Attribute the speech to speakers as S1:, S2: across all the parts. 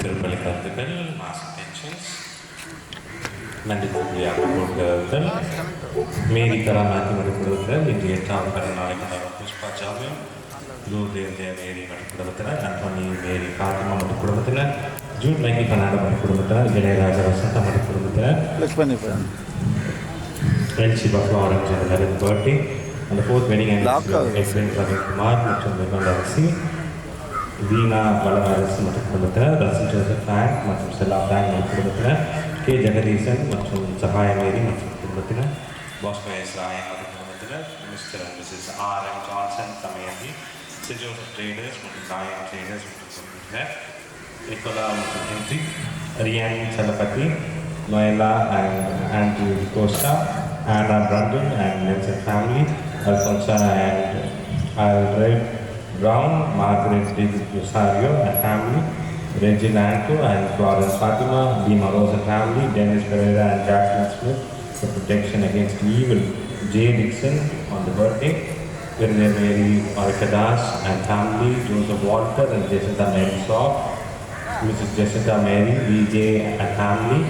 S1: திருப்பலி கருத்துக்கள், mass tensions, நன்றி கூப்பியாக கொடுத்தல், மேரி கராமாத்தி மறுப்படுத்தல், இன்று 8ஆம் பிறந்தநாளை கொண்டாட புஷ்பா ஜாமியம், லூர்தேந்திய மேரி மறுக்குடும்பத்தினர், அந்தோனி மேரி காத்திமா மறுக்குடும்பத்தினர், ஜூன் மைக்கி கர்நாடக மறுக்குடும்பத்தினர், இளையராஜா வசந்தா மறுக்குடும்பத்தினர், எல்சி பஃபா orange 11th birthday, and the 4th wedding anniversary of Edwin Praveen Kumar மற்றும் நிர்மலா வீணா வளவரசு மற்றும் குடும்பத்தினர், ரசன் ஜோசப் ஃபேங்க் மற்றும் செல்லா ஃபேங்க் மற்றும் குடும்பத்தினர், கே ஜெகதீசன் மற்றும் சகாய மேரி மற்றும் குடும்பத்தினர், பாஸ்கோ எஸ் ராயன் மற்றும் குடும்பத்தினர், mister and missus R M Johnson Damayanti, saint Joseph traders மற்றும் ராயன் ட்ரேடர்ஸ் மற்றும் குடும்பத்தினர், நிக்கோலா மற்றும் Henry, Ryan Chalapathi, Noela and Andrew Costa, Anna Brandon and Nelson family, Alphonsa and Alfred Brown, Margaret Di Rosario and family, Regina Anto and Florence Fatima, Dima Rose and family, Dennis Pereira and Jacqueline Smith for protection against evil, Jay Dixon on the birthday, Virne Mary Marikadas and family, Joseph Walter and Jessica Mary Saw, Mrs. Jessica Mary, VJ and family,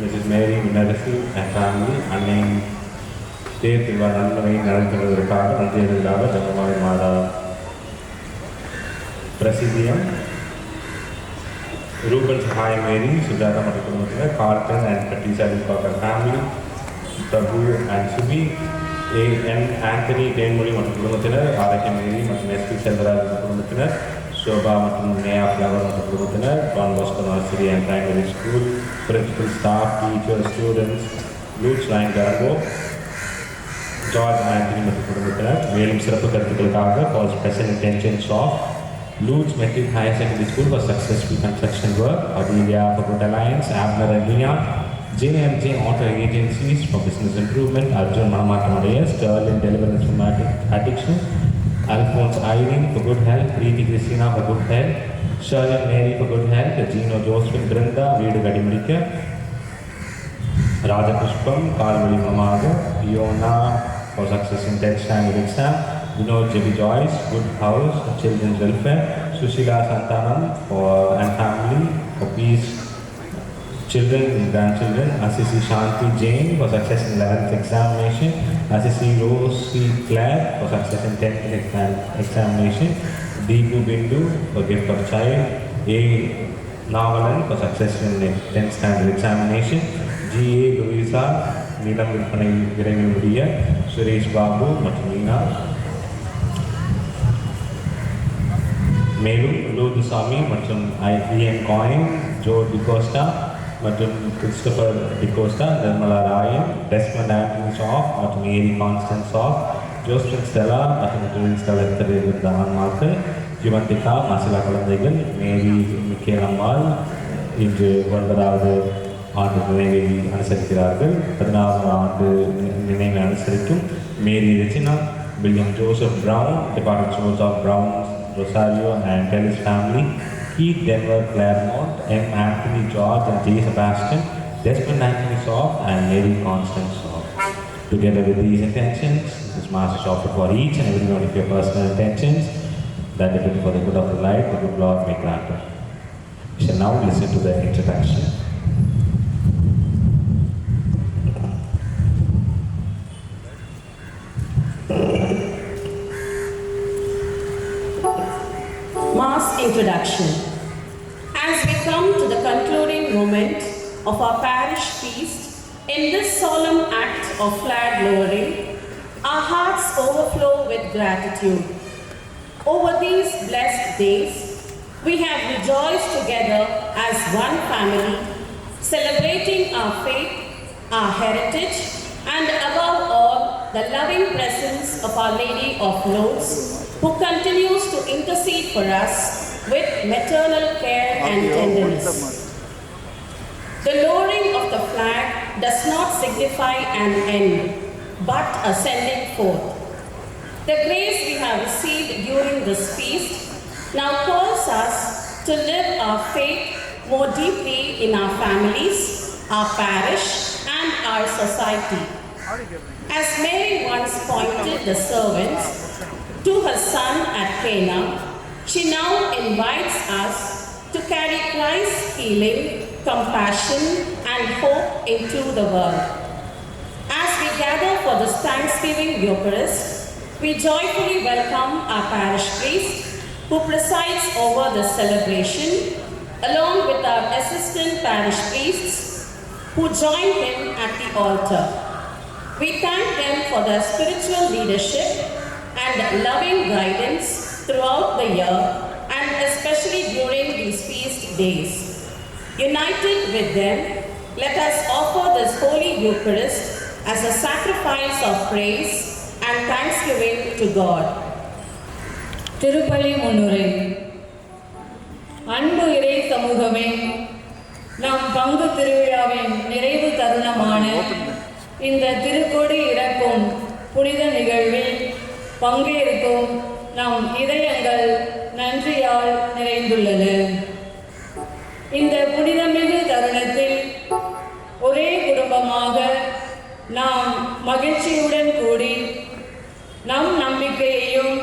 S1: Mrs. Mary Minarasi and family, unnamed State Ivananavai Narendra Nandiyadilava, Jangamari Mada Presidium, Ruben Sahaya Mary, Sujata Matakurumatana, Carlton and Patricia Discover family, Prabhu and Subi, A.N. Anthony, Denmuri Matakurumatana, Arake Mary, Matnescu Chandra Matakurumatana, Shobha Matanaya Flower Matakurumatana, Don Bosco Nursery and Primary School, principal staff, teachers, students, Lutz Ryan Garbo, George Anthony Matakurumatana, William Sirappu Karthikalaga for special intentions of Lutz Metric Higher Secondary School for successful construction work, Adelia for Good Alliance, Abner and Leon, J&J Auto Agencies for business improvement, Arjun Manamatamaya, Sterling Deliverance from Addiction, Alphonse Irene for good health, Preeti Christina for good health, Charlotte Mary for good health, Gino Josephine Brenda, Veedu Gadimurika, Raja Pushpam, Karmali Mamaga, Fiona for success in 10th standard exam, Vinod J.B. Joyce, Good House, Children's Welfare, Sushila Santanam and family for peace, children and grandchildren, Assisi Shanti Jain for success in 11th examination, Assisi Rosie Claire for success in 10th examination, Deepu Bindu for gift of child, A. Navalan for success in 10th standard examination, G.A. Louisa, Neelam Vilpanai Viravimudiya, Suresh Babu, Matamina, மேலும் லூதுசாமி மற்றும் IBN coin, Joe D'Costa மற்றும் Christopher D'Costa, Nirmala Rayan, Desmond Antony சாஃப் மற்றும் ஏரி constants of, Josephine Stella மற்றும் twin Stella இருந்த ஆன்மாக்கள், ஜிவந்திகா மசிலா குழந்தைகள், மேரி மிக்கேலம்மாள் இன்று 9வது ஆண்டு நினைவை அனுசரிக்கிறார்கள். 16வது ஆண்டு நினைவை அனுசரிக்கும் Mary Regina, William Joseph Brown, department Joseph Brown Rosario and Tellis family, Keith Denver Claremont, M. Anthony George and J. Sebastian, Desmond Anthony Soft and Mary Constance Soft. Together with these intentions, this Mass is offered for each and every one of your personal intentions, that it will be for the good of the life, the good Lord may grant us. We shall now listen to the introduction.
S2: Mass introduction. As we come to the concluding moment of our parish feast, in this solemn act of flag lowering, our hearts overflow with gratitude. Over these blessed days, we have rejoiced together as one family, celebrating our faith, our heritage, and above all, the loving presence of Our Lady of Lourdes, who continues to intercede for us with maternal care and tenderness. The lowering of the flag does not signify an end, but a sending forth. The grace we have received during this feast now calls us to live our faith more deeply in our families, our parish, and our society. As Mary once pointed the servants to her son at Cana, she now invites us to carry Christ's healing, compassion, and hope into the world. As we gather for this Thanksgiving Eucharist, we joyfully welcome our parish priest who presides over the celebration, along with our assistant parish priests who join him at the altar. We thank them for their spiritual leadership and loving guidance throughout the year, and especially during these feast days. United with them, let us offer this Holy Eucharist as a sacrifice of praise and thanksgiving to God.
S3: திருப்பலி முன்னுரை. அன்பு இறை சமூகமே, நம் பங்கு திருவிழாவின் நிறைவு தருணமான இந்த திருக்கொடி இறக்கும் புனித நிகழ்வில் பங்கேற்கும் நம் இதயங்கள் நன்றியால் நிறைந்துள்ளது. இந்த புனிதமிகு தருணத்தில் ஒரே குடும்பமாக நாம் மகிழ்ச்சியுடன் கூடி நம் நம்பிக்கையையும்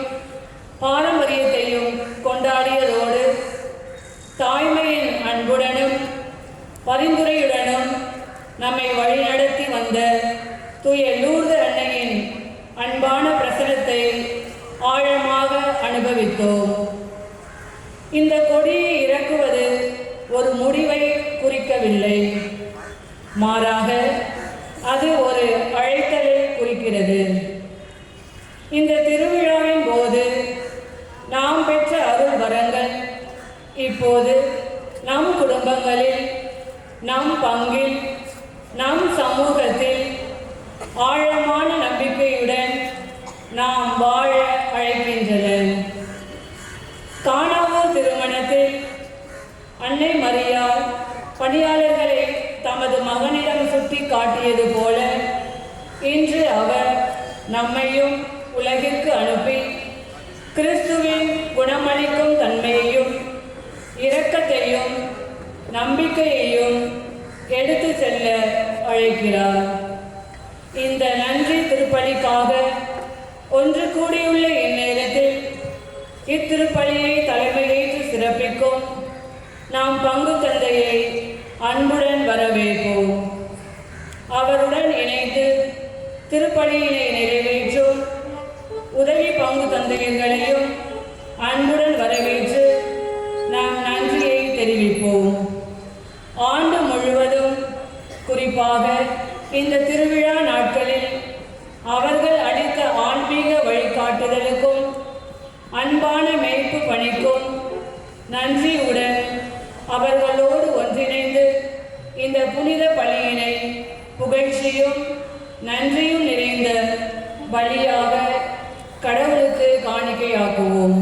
S3: பாரம்பரியத்தையும் கொண்டாடியதோடு தாய்மையின் அன்புடனும் பரிந்துரையுடனும் நம்மை வழிநடத்தி வந்த தூய லூர்து அன்னையின் அன்பான பிரசனத்தை ஆழமாக அனுபவித்தோம். இந்த கொடியை இறக்குவது ஒரு முடிவை குறிக்கவில்லை, மாறாக அது ஒரு அழைத்தலை குறிக்கிறது. இந்த திருவிழாவின் போது நாம் பெற்ற அருள் வரங்கள் இப்போது நம் குடும்பங்களில், நம் பங்கில், நம் சமூகத்தில் ஆழமான நம்பிக்கையுடன் நாம் வாழ அழைக்கின்றன. கானாவூர் திருமணத்தில் அன்னை மரியாள் பணியாளர்களை தமது மகனிடம் சுட்டி காட்டியது போல இன்று அவர் நம்மையும் உலகிற்கு அனுப்பி கிறிஸ்துவின் குணமளிக்கும் தன்மையையும் இரக்கத்தையும் நம்பிக்கையையும் எடுத்து செல்ல அழைக்கிறார். இந்த நன்றி திருப்பலிக்காக ஒன்று கூடியுள்ள இந்நேரத்தில் இத்திருப்பலியை தலைமையேற்று சிறப்பிக்கும் நாம் பங்கு தந்தையை அன்புடன் வரவேற்போம். அவருடன் இணைந்து திருப்பலியினை நிறைவேற்றும் உதவி பங்கு தந்தையர்களையும் அன்புடன் வரவேற்று நாம் நன்றியை தெரிவிப்போம். ஆண்டு முழுவதும், குறிப்பாக இந்த திருவிழா நாட்களில் அவர்கள் அளித்த ஆன்மீக வழிகாட்டுதலுக்கும் அன்பான மேய்ப்பு பணிக்கும் நன்றியுடன் அவர்களோடு ஒன்றிணைந்து இந்த புனித பலியினை புகழ்ச்சியும் நன்றியும் நிறைந்த பலியாக கடவுளுக்கு காணிக்கையாக்குவோம்.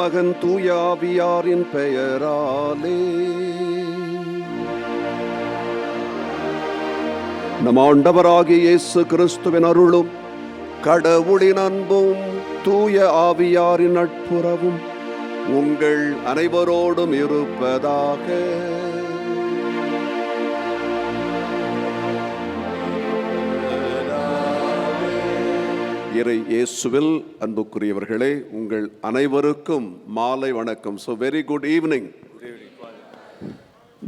S4: மகன் தூய ஆவியாரின் பெயராலே. நம் ஆண்டவராகிய இயேசு கிறிஸ்துவின் அருளும் கடவுளின் அன்பும் தூய ஆவியாரின் நட்புறவும் உங்கள் அனைவரோடும் இருப்பதாக. இறை இயேசுவில் அன்புக்குரியவர்களே, உங்கள் அனைவருக்கும் மாலை வணக்கம். So very good evening.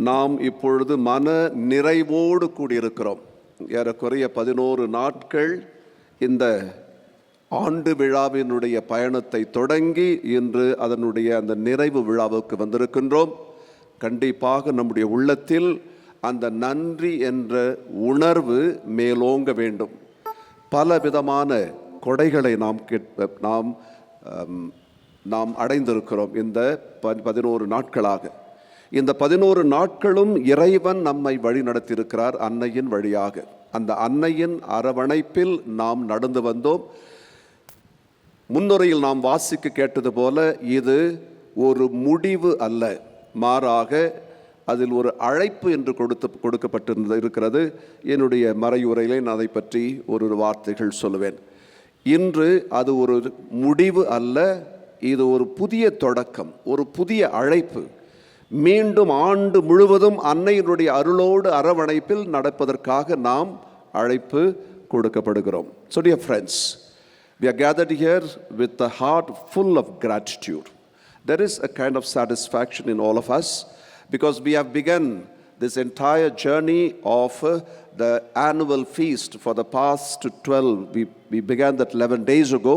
S4: நாம் இப்பொழுது மன நிறைவோடு கூடியிருக்கிறோம். ஏறக்குறைய 11 நாட்கள் இந்த ஆண்டு விழாவினுடைய பயணத்தை தொடங்கி இன்று அதனுடைய அந்த நிறைவு விழாவுக்கு வந்திருக்கின்றோம். கண்டிப்பாக நம்முடைய உள்ளத்தில் அந்த நன்றி என்ற உணர்வு மேலோங்க வேண்டும். பல விதமான கொடைகளை நாம் அடைந்திருக்கிறோம் இந்த 11 நாட்களாக. இந்த 11 நாட்களும் இறைவன் நம்மை வழி நடத்தியிருக்கிறார் அன்னையின் வழியாக. அந்த அன்னையின் அரவணைப்பில் நாம் நடந்து வந்தோம். முன்னுரையில் நாம் வாசிக்க கேட்டது போல இது ஒரு முடிவு அல்ல, மாறாக அதில் ஒரு அழைப்பு என்று கொடுக்கப்பட்டிருக்கிறது. என்னுடைய மறையுரையிலே நான் அதை பற்றி ஒரு வார்த்தைகள் சொல்லுவேன். இன்று அது ஒரு முடிவு அல்ல, இது ஒரு புதிய தொடக்கம், ஒரு புதிய அழைப்பு. மீண்டும் ஆண்டு முழுவதும் அன்னையினுடைய அருளோடு அரவணைப்பில் நடப்பதற்காக நாம் அழைப்பு கொடுக்கப்படுகிறோம். So dear friends, we are gathered here with a heart full of gratitude. There is a kind of satisfaction in all of us because we have begun this entire journey of the annual feast for the past 12. We began that 11 days ago,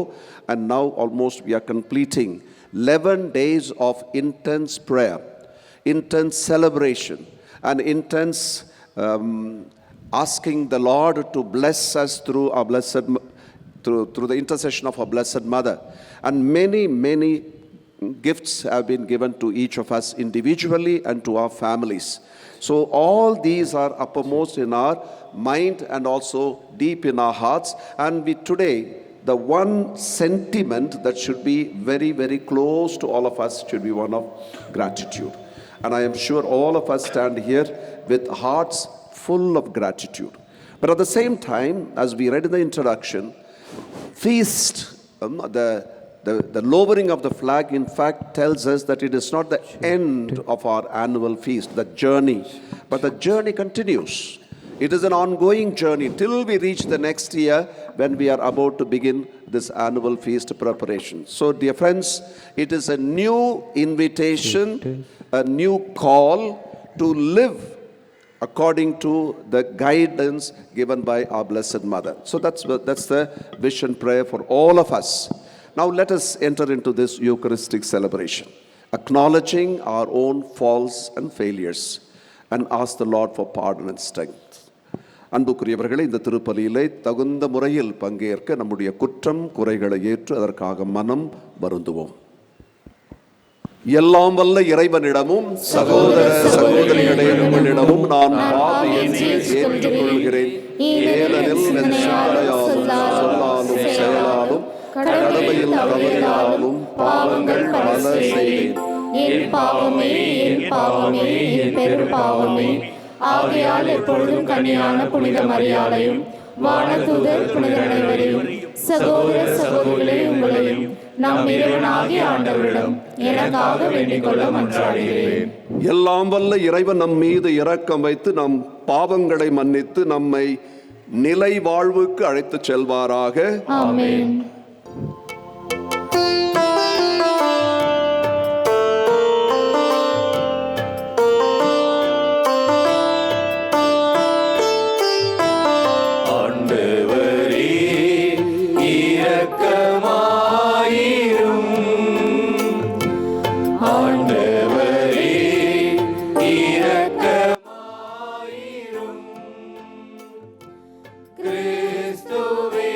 S4: and now almost we are completing 11 days of intense prayer, intense celebration, and intense asking the Lord to bless us through our blessed, through the intercession of our Blessed Mother. And many gifts have been given to each of us individually and to our families. So all these are uppermost in our mind and also deep in our hearts. And we today, the one sentiment that should be very, very close to all of us should be one of gratitude. And I am sure all of us stand here with hearts full of gratitude. But at the same time, as we read in the introduction, feast, the lowering of the flag, in fact, tells us that it is not the end of our annual feast, the journey, but the journey continues. It is an ongoing journey till we reach the next year when we are about to begin this annual feast preparation. So, dear friends, it is a new invitation, a new call to live according to the guidance given by our Blessed Mother. So that's the vision prayer for all of us. Now let us enter into this Eucharistic celebration, acknowledging our own faults and failures and ask the Lord for pardon and strength. அன்புக்குரியவர்களே, இந்த திருப்பலியிலே தகுந்த முறையில் பங்கேற்க நம்முடைய குற்றம் குறைகளை ஏற்று அதற்காக மனம் வருந்துவோம். எல்லாம் வல்ல இறைவனிடமும் சகோதர சகோதரிகளே உங்களிடமும் நான் பாவி என்று ஏற்றுக்கொள்கிறேன். ஏனெனில் சொல்லாலும் செயலாலும் கடமையில் தவறினாலும் பாவங்கள் பல செய்தேன்.
S5: என் பாவமே என் பாவமே என் பெரும் பாவமே. ஆகையால் எப்பொழுதும் கன்னியான புனித மரியாதையும் வானதூதர் புனிதர் அனைவரையும் சகோதர சகோதரிகளே உங்களையும் நம் இறைவனாகிய ஆண்டவரிடம் எனக்காக வேண்டிக் கொள்ள மன்றாடுகிறேன்.
S4: எல்லாம் வல்ல இறைவன் நம் மீது இரக்கம் வைத்து நம் பாவங்களை மன்னித்து நம்மை நிலை வாழ்வுக்கு அழைத்துச் செல்வாராக.
S5: ஆமென்.
S6: கிறிஸ்துவே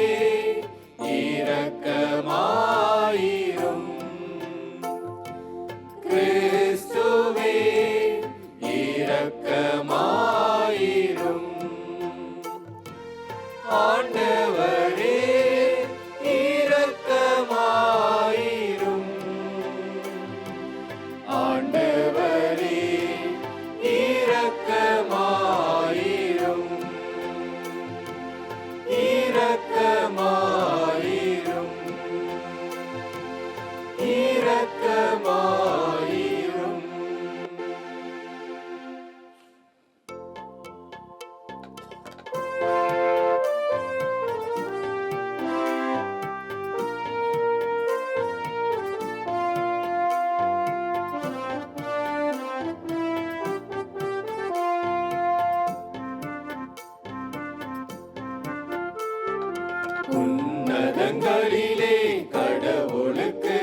S6: வானங்களிலே கடவுளுக்கு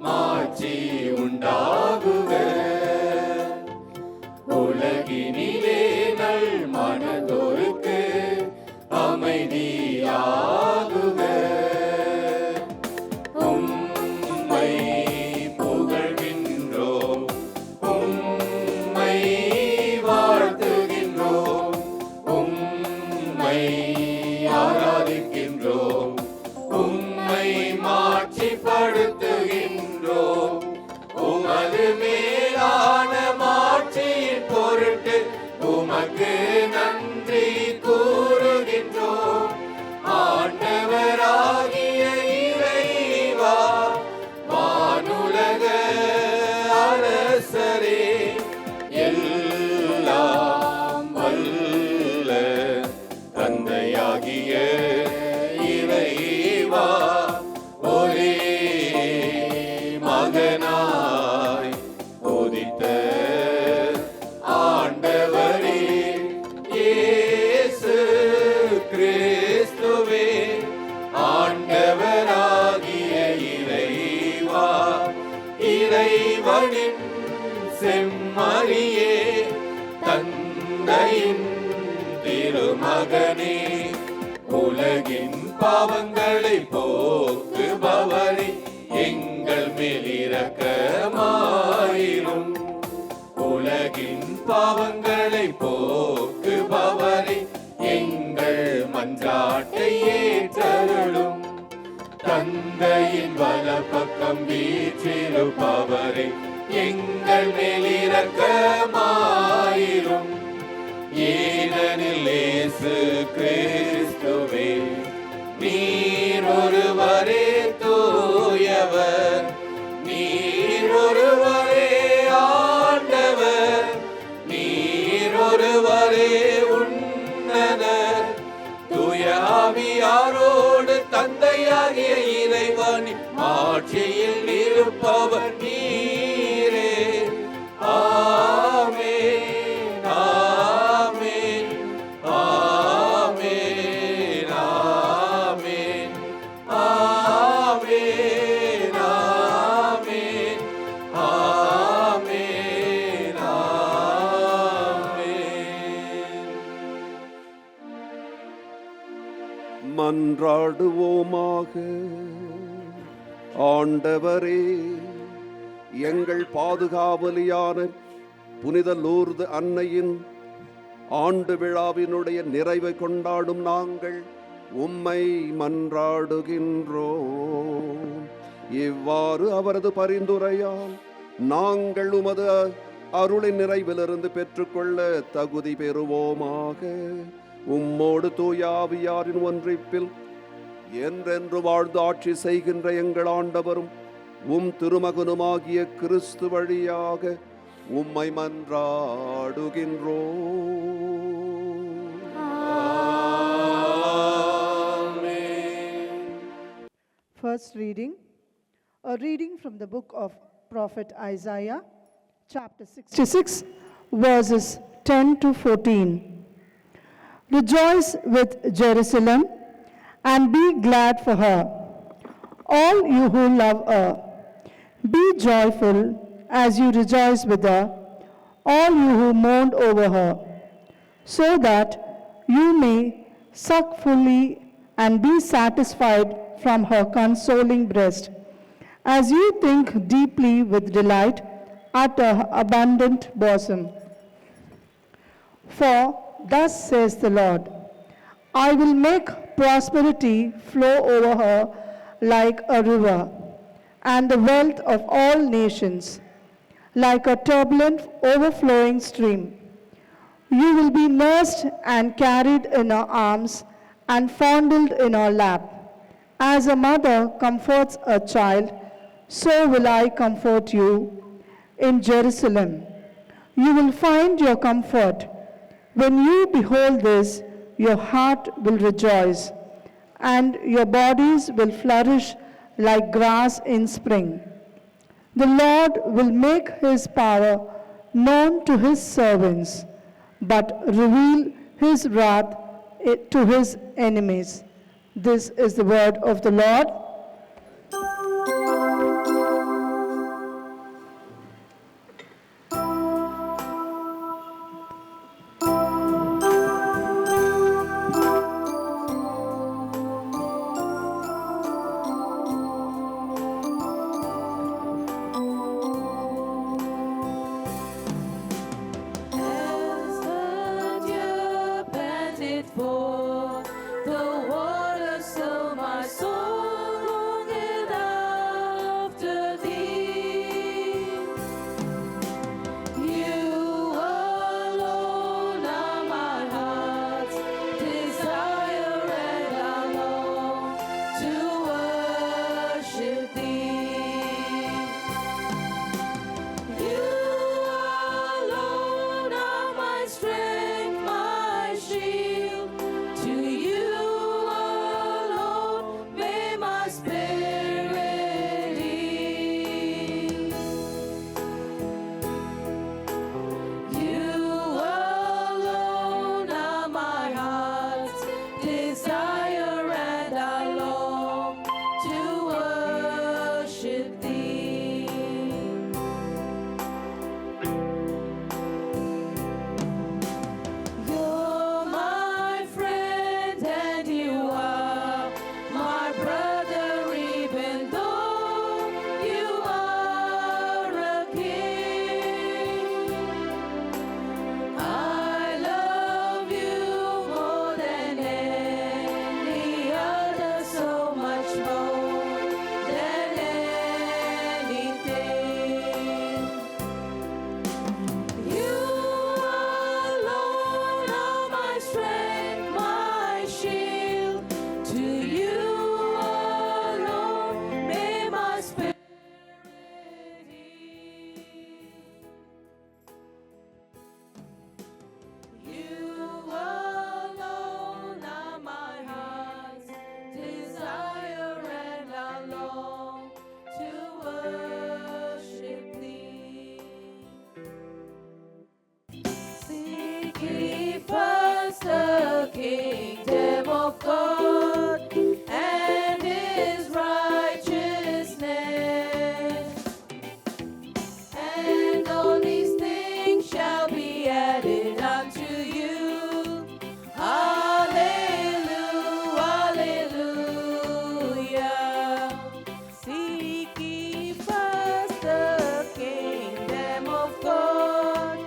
S6: மாட்சி உண்டாகுக. உலகினிலே நல் மனதோருக்கு அமைதியாகுக. உம்மை புகழ்கின்றோம், உம்மை வாழ்த்துகின்றோம், உம்மை ஆராதிக்கின்றோம், உம்மை மாட்சிப்படுத்துகின்றோம். உமது மேலான மாட்சியின் பொருட்டு உமக்கு நன்றி கூறுகின்றோம். ஆண்டவராகிய இறைவா, வானுலக அரசரே, எல்லாம் வல்ல தந்தையாகிய இறைவா, ஒரே மகனாய் உதித்த ஆண்டவரே இயேசு கிறிஸ்துவே, ஆண்டவராகிய இறைவா, இறைவனின் செம்மறியே, தந்தையின் திருமகனே, உலகின் பாவங்களை போக்குபவரே, எங்கள் மேல் இரக்கமாயிரும். உலகின் பாவங்களை போக்குபவரே, எங்கள் மன்றாட்டை ஏற்றருளும். தந்தையின் வலப்பக்கம் வீற்றிருப்பவரே, எங்கள் மேல் இரக்கமாயிரும். ஏனெனில் இயேசு கிறிஸ்துவே, நீர் ஒருவரே தூயவர், நீர் ஒருவரே ஆண்டவர், நீர் ஒருவரே உன்னதர். தூய ஆவியாரோடு தந்தையாகிய இறைவனின் ஆட்சியில் இருப்பவர் நீரே. ஆமென், ஆமென், ஆமென், ஆமென், ஆமென், ஆமென், ஆமென், ஆமென்.
S4: மன்றாடுவோமாக. ஆண்டவரே, எங்கள் பாதுகாவலியான புனித லூர்து அன்னையின் ஆண்டு விழாவினுடைய நிறைவை கொண்டாடும் நாங்கள் உம்மை மன்றாடுகின்றோம். இவ்வாறு அவரது பரிந்துரையால் நாங்கள் உமது அருளின் நிறைவிலிருந்து பெற்றுக்கொள்ள தகுதி பெறுவோமாக. உம்மோடு தூய ஆவியாரின் ஒன்றிப்பில் என்றென்று வாழ்ந்து ஆட்சி செய்கின்ற எங்கள் ஆண்டவரும் உம் திருமகனுமாகிய கிறிஸ்து வழியாக உம்மை மன்றாடுகின்றோம்.
S7: First reading, a reading from the book of Prophet Isaiah, chapter 66, verses 10 to 14. Rejoice with Jerusalem and be glad for her, all you who love her. Be joyful as you rejoice with her, all you who mourned over her, so that you may suck fully and be satisfied from her consoling breast, as you think deeply with delight at her abundant bosom. For thus says the Lord, I will make prosperity flow over her like a river, and the wealth of all nations like a turbulent overflowing stream. You will be nursed and carried in her arms and fondled in her lap. As a mother comforts a child, so will I comfort you in Jerusalem. You will find your comfort. When you behold this, your heart will rejoice, and your bodies will flourish like grass in spring. The Lord will make his power known to his servants, but reveal his wrath to his enemies. This is the word of the Lord.
S5: As the deer panted for the water, so my soul longeth after thee. You alone are my heart's desire, and I long to worship thee. You alone are my strength, my shield. To you alone may my spirit yield. You alone are my heart's desire, and I long to worship thee. You're my friend and you are my brother, even though you are a king. I love you more than any other, so much more than anything. You alone are my strength, my shield. To you alone may my spirit yield. You alone are my heart's desire, and I long to worship thee. Seek ye first the kingdom of God and his righteousness, and all these things shall be added unto you. Hallelujah, hallelujah. Seek ye first the kingdom of God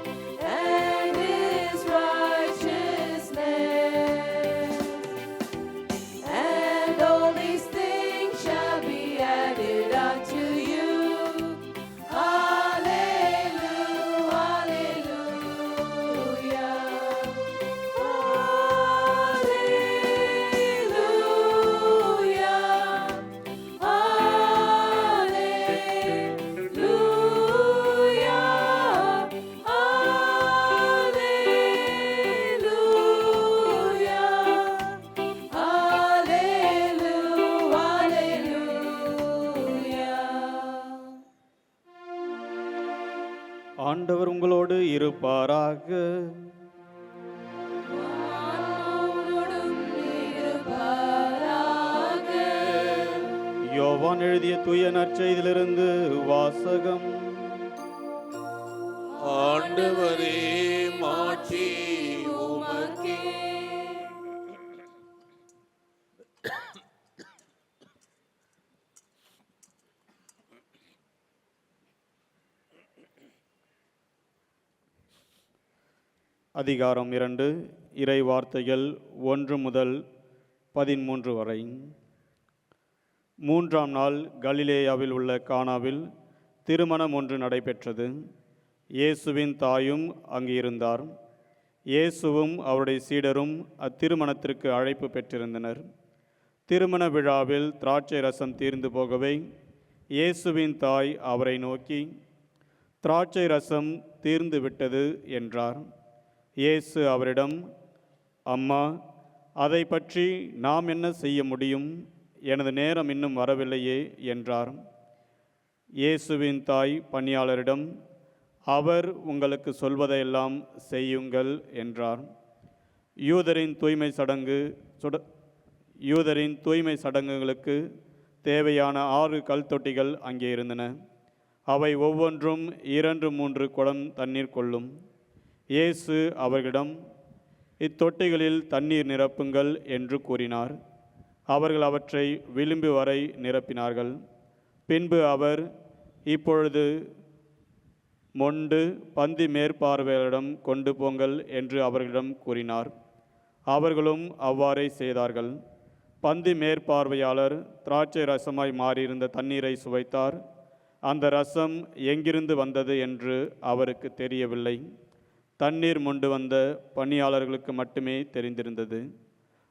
S5: and his righteousness, and all these things shall be added unto you. Hallelujah, hallelujah.
S8: ஆண்டவர் உங்களோடு இருப்பாராக. யோவான் எழுதிய தூய நற்செய்தியிலிருந்து வாசகம்.
S6: ஆண்டவரே மாட்சி உமக்கே.
S8: அதிகாரம் 2 இறை வார்த்தைகள் 1 முதல் 13 வரை. 3ஆம் நாள் கலிலேயாவில் உள்ள கானாவில் திருமணம் ஒன்று நடைபெற்றது. இயேசுவின் தாயும் அங்கு இருந்தார். இயேசுவும் அவருடைய சீடரும் அத்திருமணத்திற்கு அழைப்பு பெற்றிருந்தனர். திருமண விழாவில் திராட்சை ரசம் தீர்ந்து போகவே இயேசுவின் தாய் அவரை நோக்கி, திராட்சை ரசம் தீர்ந்து விட்டது என்றார். இயேசு அவரிடம், அம்மா, அதை பற்றி நாம் என்ன செய்ய முடியும்? எனது நேரம் இன்னும் வரவில்லையே என்றார். இயேசுவின் தாய் பணியாளரிடம், அவர் உங்களுக்கு சொல்வதையெல்லாம் செய்யுங்கள் என்றார். யூதரின் தூய்மை சடங்குகளுக்கு தேவையான 6 கல் தொட்டிகள் அங்கே இருந்தன. அவை ஒவ்வொன்றும் 2-3 குடம் தண்ணீர் கொள்ளும். இயேசு அவர்களிடம், இத்தொட்டிகளில் தண்ணீர் நிரப்புங்கள் என்று கூறினார். அவர்கள் அவற்றை விளிம்பு வரை நிரப்பினார்கள். பின்பு அவர், இப்பொழுது மொண்டு பந்தி மேற்பார்வையாளரிடம் கொண்டு போங்கள் என்று அவர்களிடம் கூறினார். அவர்களும் அவ்வாறே செய்தார்கள். பந்தி மேற்பார்வையாளர் திராட்சை ரசமாய் மாறியிருந்த தண்ணீரை சுவைத்தார். அந்த ரசம் எங்கிருந்து வந்தது என்று அவருக்கு தெரியவில்லை. தண்ணீர் மொண்டு வந்த பணியாளர்களுக்கு மட்டுமே தெரிந்திருந்தது.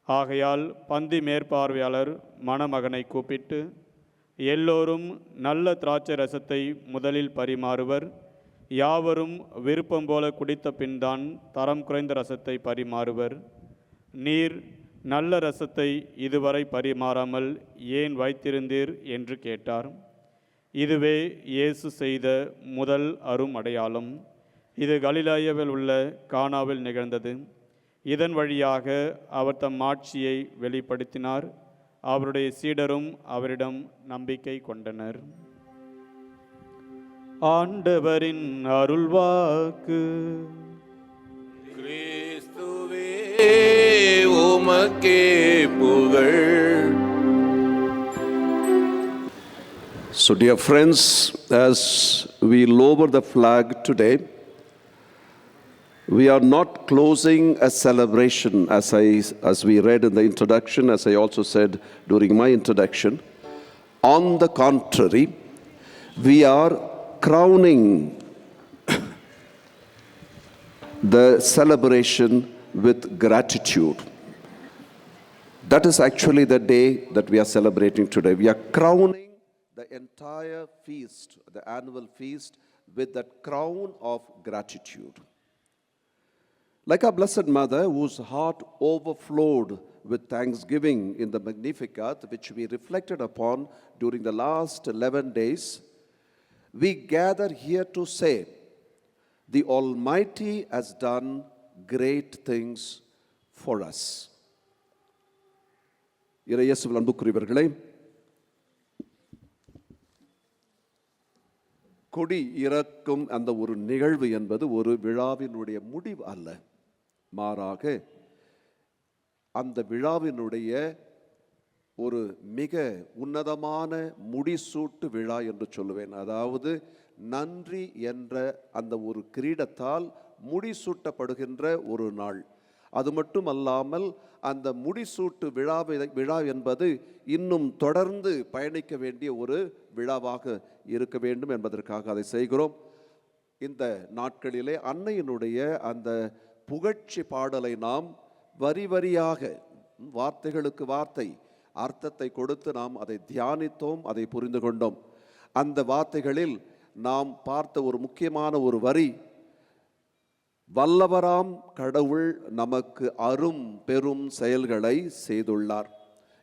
S8: ஆகையால் பந்தி மேற்பார்வையாளர் மணமகனை கூப்பிட்டு, எல்லோரும் நல்ல திராட்சை ரசத்தை முதலில் பரிமாறுவர், யாவரும் விருப்பம் போல குடித்த பின்தான் தரம் குறைந்த ரசத்தை பரிமாறுவர். நீர் நல்ல ரசத்தை இதுவரை பரிமாறாமல் ஏன் வைத்திருந்தீர் என்று கேட்டார். இதுவே இயேசு செய்த முதல் அரும் அடையாளம். இது கலிலேயாவில் உள்ள கானாவில் நிகழ்ந்தது. இதன் வழியாக அவர் தம் மாட்சியை வெளிப்படுத்தினார். அவருடைய சீடரும் அவரிடம் நம்பிக்கை கொண்டனர். ஆண்டவரின் அருள்வாக்கு.
S6: கிறிஸ்துவே உமக்கே புகழ்.
S4: So, dear friends, as we lower the flag today, we are not closing a celebration, as we read in the introduction, as I also said during my introduction. On the contrary, we are crowning the celebration with gratitude. That is actually the day that we are celebrating today. We are crowning the entire feast, the annual feast, with that crown of gratitude. Like our Blessed Mother, whose heart overflowed with thanksgiving in the Magnificat, which we reflected upon during the last 11 days, we gather here to say, the Almighty has done great things for us. இயேசுவில் அன்புக்குரியவர்களே, கொடி இறக்கும் அந்த ஒரு நிகழ்வு என்பது ஒரு விழாவினுடைய முடிவு அல்ல. மாறாக அந்த விழாவினுடைய ஒரு மிக உன்னதமான முடிசூட்டு விழா என்று சொல்லுவேன். அதாவது நன்றி என்ற அந்த ஒரு கிரீடத்தால் முடிசூட்டப்படுகின்ற ஒரு நாள். அது மட்டும் அல்லாமல் அந்த முடிசூட்டு விழா என்பது இன்னும் தொடர்ந்து பயணிக்க வேண்டிய ஒரு விழாவாக இருக்க வேண்டும் என்பதற்காக அதை செய்கிறோம். இந்த நாட்களிலே அன்னையினுடைய அந்த புகழ்ச்சி பாடலை நாம் வரி வரியாக, வார்த்தைகளுக்கு வார்த்தை அர்த்தத்தை கொடுத்து நாம் அதை தியானித்தோம், அதை புரிந்து கொண்டோம். அந்த வார்த்தைகளில் நாம் பார்த்த ஒரு முக்கியமான ஒரு வரி, வல்லவராம் கடவுள் நமக்கு அரும் பெரும் செயல்களை செய்துள்ளார்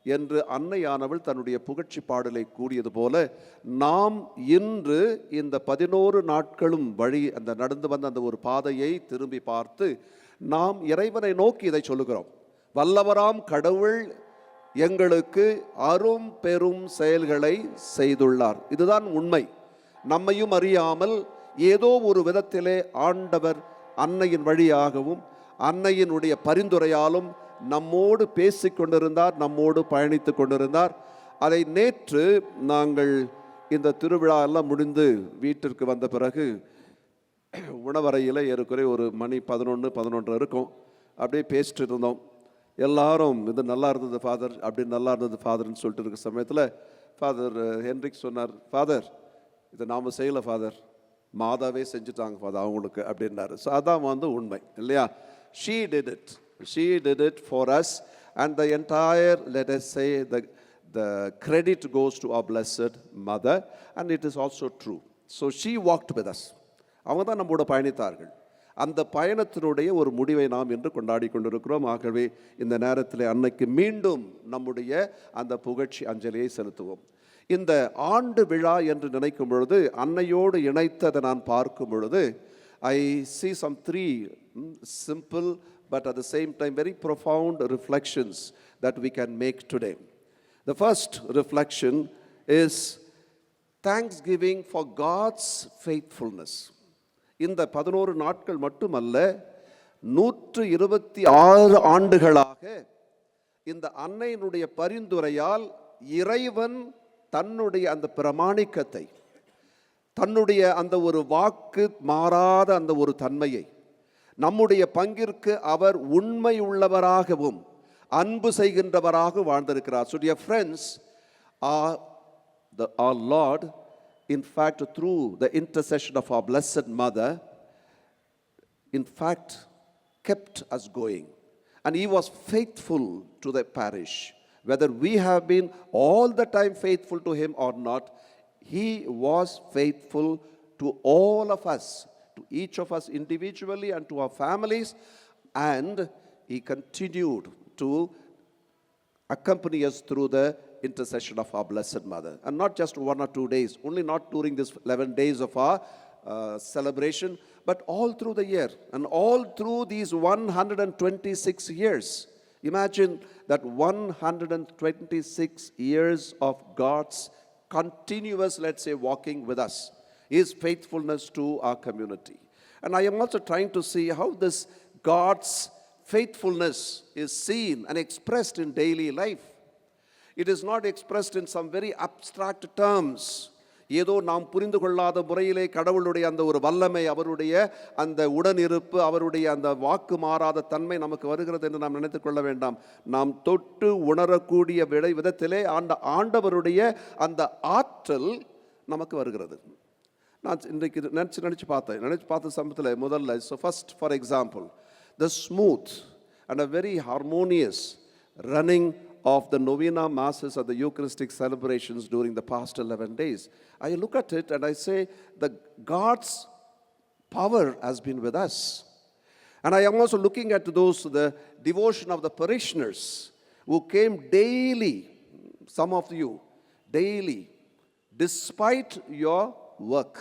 S4: என்று அன்னையானவள் தன்னுடைய புகழ்ச்சி பாடலை கூறியது போல, நாம் இன்று இந்த 11 நாட்களும் வழி அந்த நடந்து வந்த அந்த ஒரு பாதையை திரும்பி பார்த்து நாம் இறைவனை நோக்கி இதை சொல்லுகிறோம். வல்லவராம் கடவுள் எங்களுக்கு அரும் பெரும் செயல்களை செய்துள்ளார். இதுதான் உண்மை. நம்மையும் அறியாமல் ஏதோ ஒரு விதத்திலே ஆண்டவர் அன்னையின் வழியாகவும் அன்னையினுடைய பரிந்துரையாலும் நம்மோடு பேசி கொண்டிருந்தார், நம்மோடு பயணித்து கொண்டிருந்தார். அதை நேற்று நாங்கள் இந்த திருவிழா எல்லாம் முடிந்து வீட்டிற்கு வந்த பிறகு உணவறையில் ஏறக்குறைய ஒரு மணி 11 இருக்கும். அப்படியே பேசிட்டு இருந்தோம். எல்லாரும் இது நல்லா இருந்தது ஃபாதர், அப்படி நல்லா இருந்தது ஃபாதர்னு சொல்லிட்டு இருக்க சமயத்தில் ஃபாதர் ஹென்ரிக் சொன்னார், ஃபாதர் இதை நாம் செய்யலை ஃபாதர், மாதாவே செஞ்சுட்டாங்க ஃபாதர் அவங்களுக்கு அப்படின்னாரு. ஸோ அதான் உண்மை இல்லையா? She did it for us, and the entire, let us say, the credit goes to our Blessed Mother, and it is also true. So she walked with us. அவங்க தான் நம்மோட பயணித்தார்கள். அந்த பயணத்தினுடைய ஒரு முடிவை நாம் இன்று கொண்டாடி கொண்டிருக்கிறோம். ஆகவே இந்த நேரத்தில் அன்னைக்கு மீண்டும் நம்முடைய அந்த புகழ்ச்சி அஞ்சலியை செலுத்துவோம். இந்த ஆண்டு விழா என்று நினைக்கும் பொழுது, அன்னையோடு இணைத்ததை நான் பார்க்கும் பொழுது, I see some 3 simple but at the same time, very profound reflections that we can make today. The first reflection is thanksgiving for God's faithfulness. இந்த 11 நாட்கள் மட்டுமல்ல, 126 ஆண்டுகளாக இந்த அன்னையினுடைய பரிந்துரையால் இறைவன் தன்னுடைய அந்த பிரமாணிக்கத்தை, தன்னுடைய அந்த ஒரு வாக்கு மாறாத அந்த ஒரு தன்மையை நம்முடைய பங்கிற்கு அவர் உண்மை உள்ளவராகவும் அன்பு செய்கின்றவராக வாழ்ந்திருக்கிறார். So dear friends, our Lord, in fact, through the intercession of our Blessed Mother, in fact, kept us going. And He was faithful to the parish. Whether we have been all the time faithful to Him or not, He was faithful to all of us, to each of us individually and to our families, and He continued to accompany us through the intercession of our Blessed Mother. And not just 1 or 2 days, only not during this 11 days of our celebration, but all through the year and all through these 126 years. Imagine that 126 years of God's continuous, let's say, walking with us, His faithfulness to our community. And I am also trying to see how this God's faithfulness is seen and expressed in daily life. It is not expressed in some very abstract terms. ஏதோ நாம் புரிந்து கொள்ளாத முறையிலே கடவுளுடைய அந்த ஒரு வல்லமை, அவருடைய அந்த உடனிருப்பு, அவருடைய அந்த வாக்கு மாறாத தன்மை நமக்கு வருகிறது என்று நாம் நினைத்து கொள்ள வேண்டாம். நாம் தொட்டு உணரக்கூடிய விதத்திலே ஆண்டவருடைய அந்த ஆற்றல் நமக்கு வருகிறது. நான் இன்றைக்கு நினச்சி பார்த்த சமயத்தில் முதல்ல, so first for example, the smooth and a very harmonious running of the novena masses and the Eucharistic celebrations during the past 11 days. I look at it and I say that God's power has been with us. And I am also looking at the devotion of the parishioners who came daily, some of you, daily, despite your work.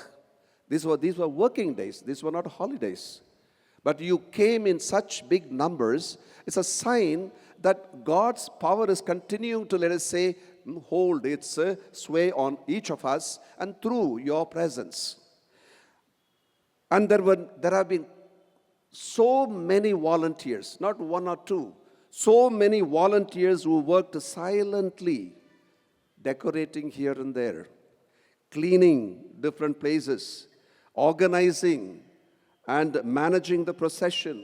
S4: These were working days, these were not holidays. But you came in such big numbers. It's a sign that God's power is continuing to, let us say, hold its sway on each of us and through your presence. And there have been so many volunteers, not 1 or 2, so many volunteers who worked silently, decorating here and there, cleaning different places, organizing and managing the procession,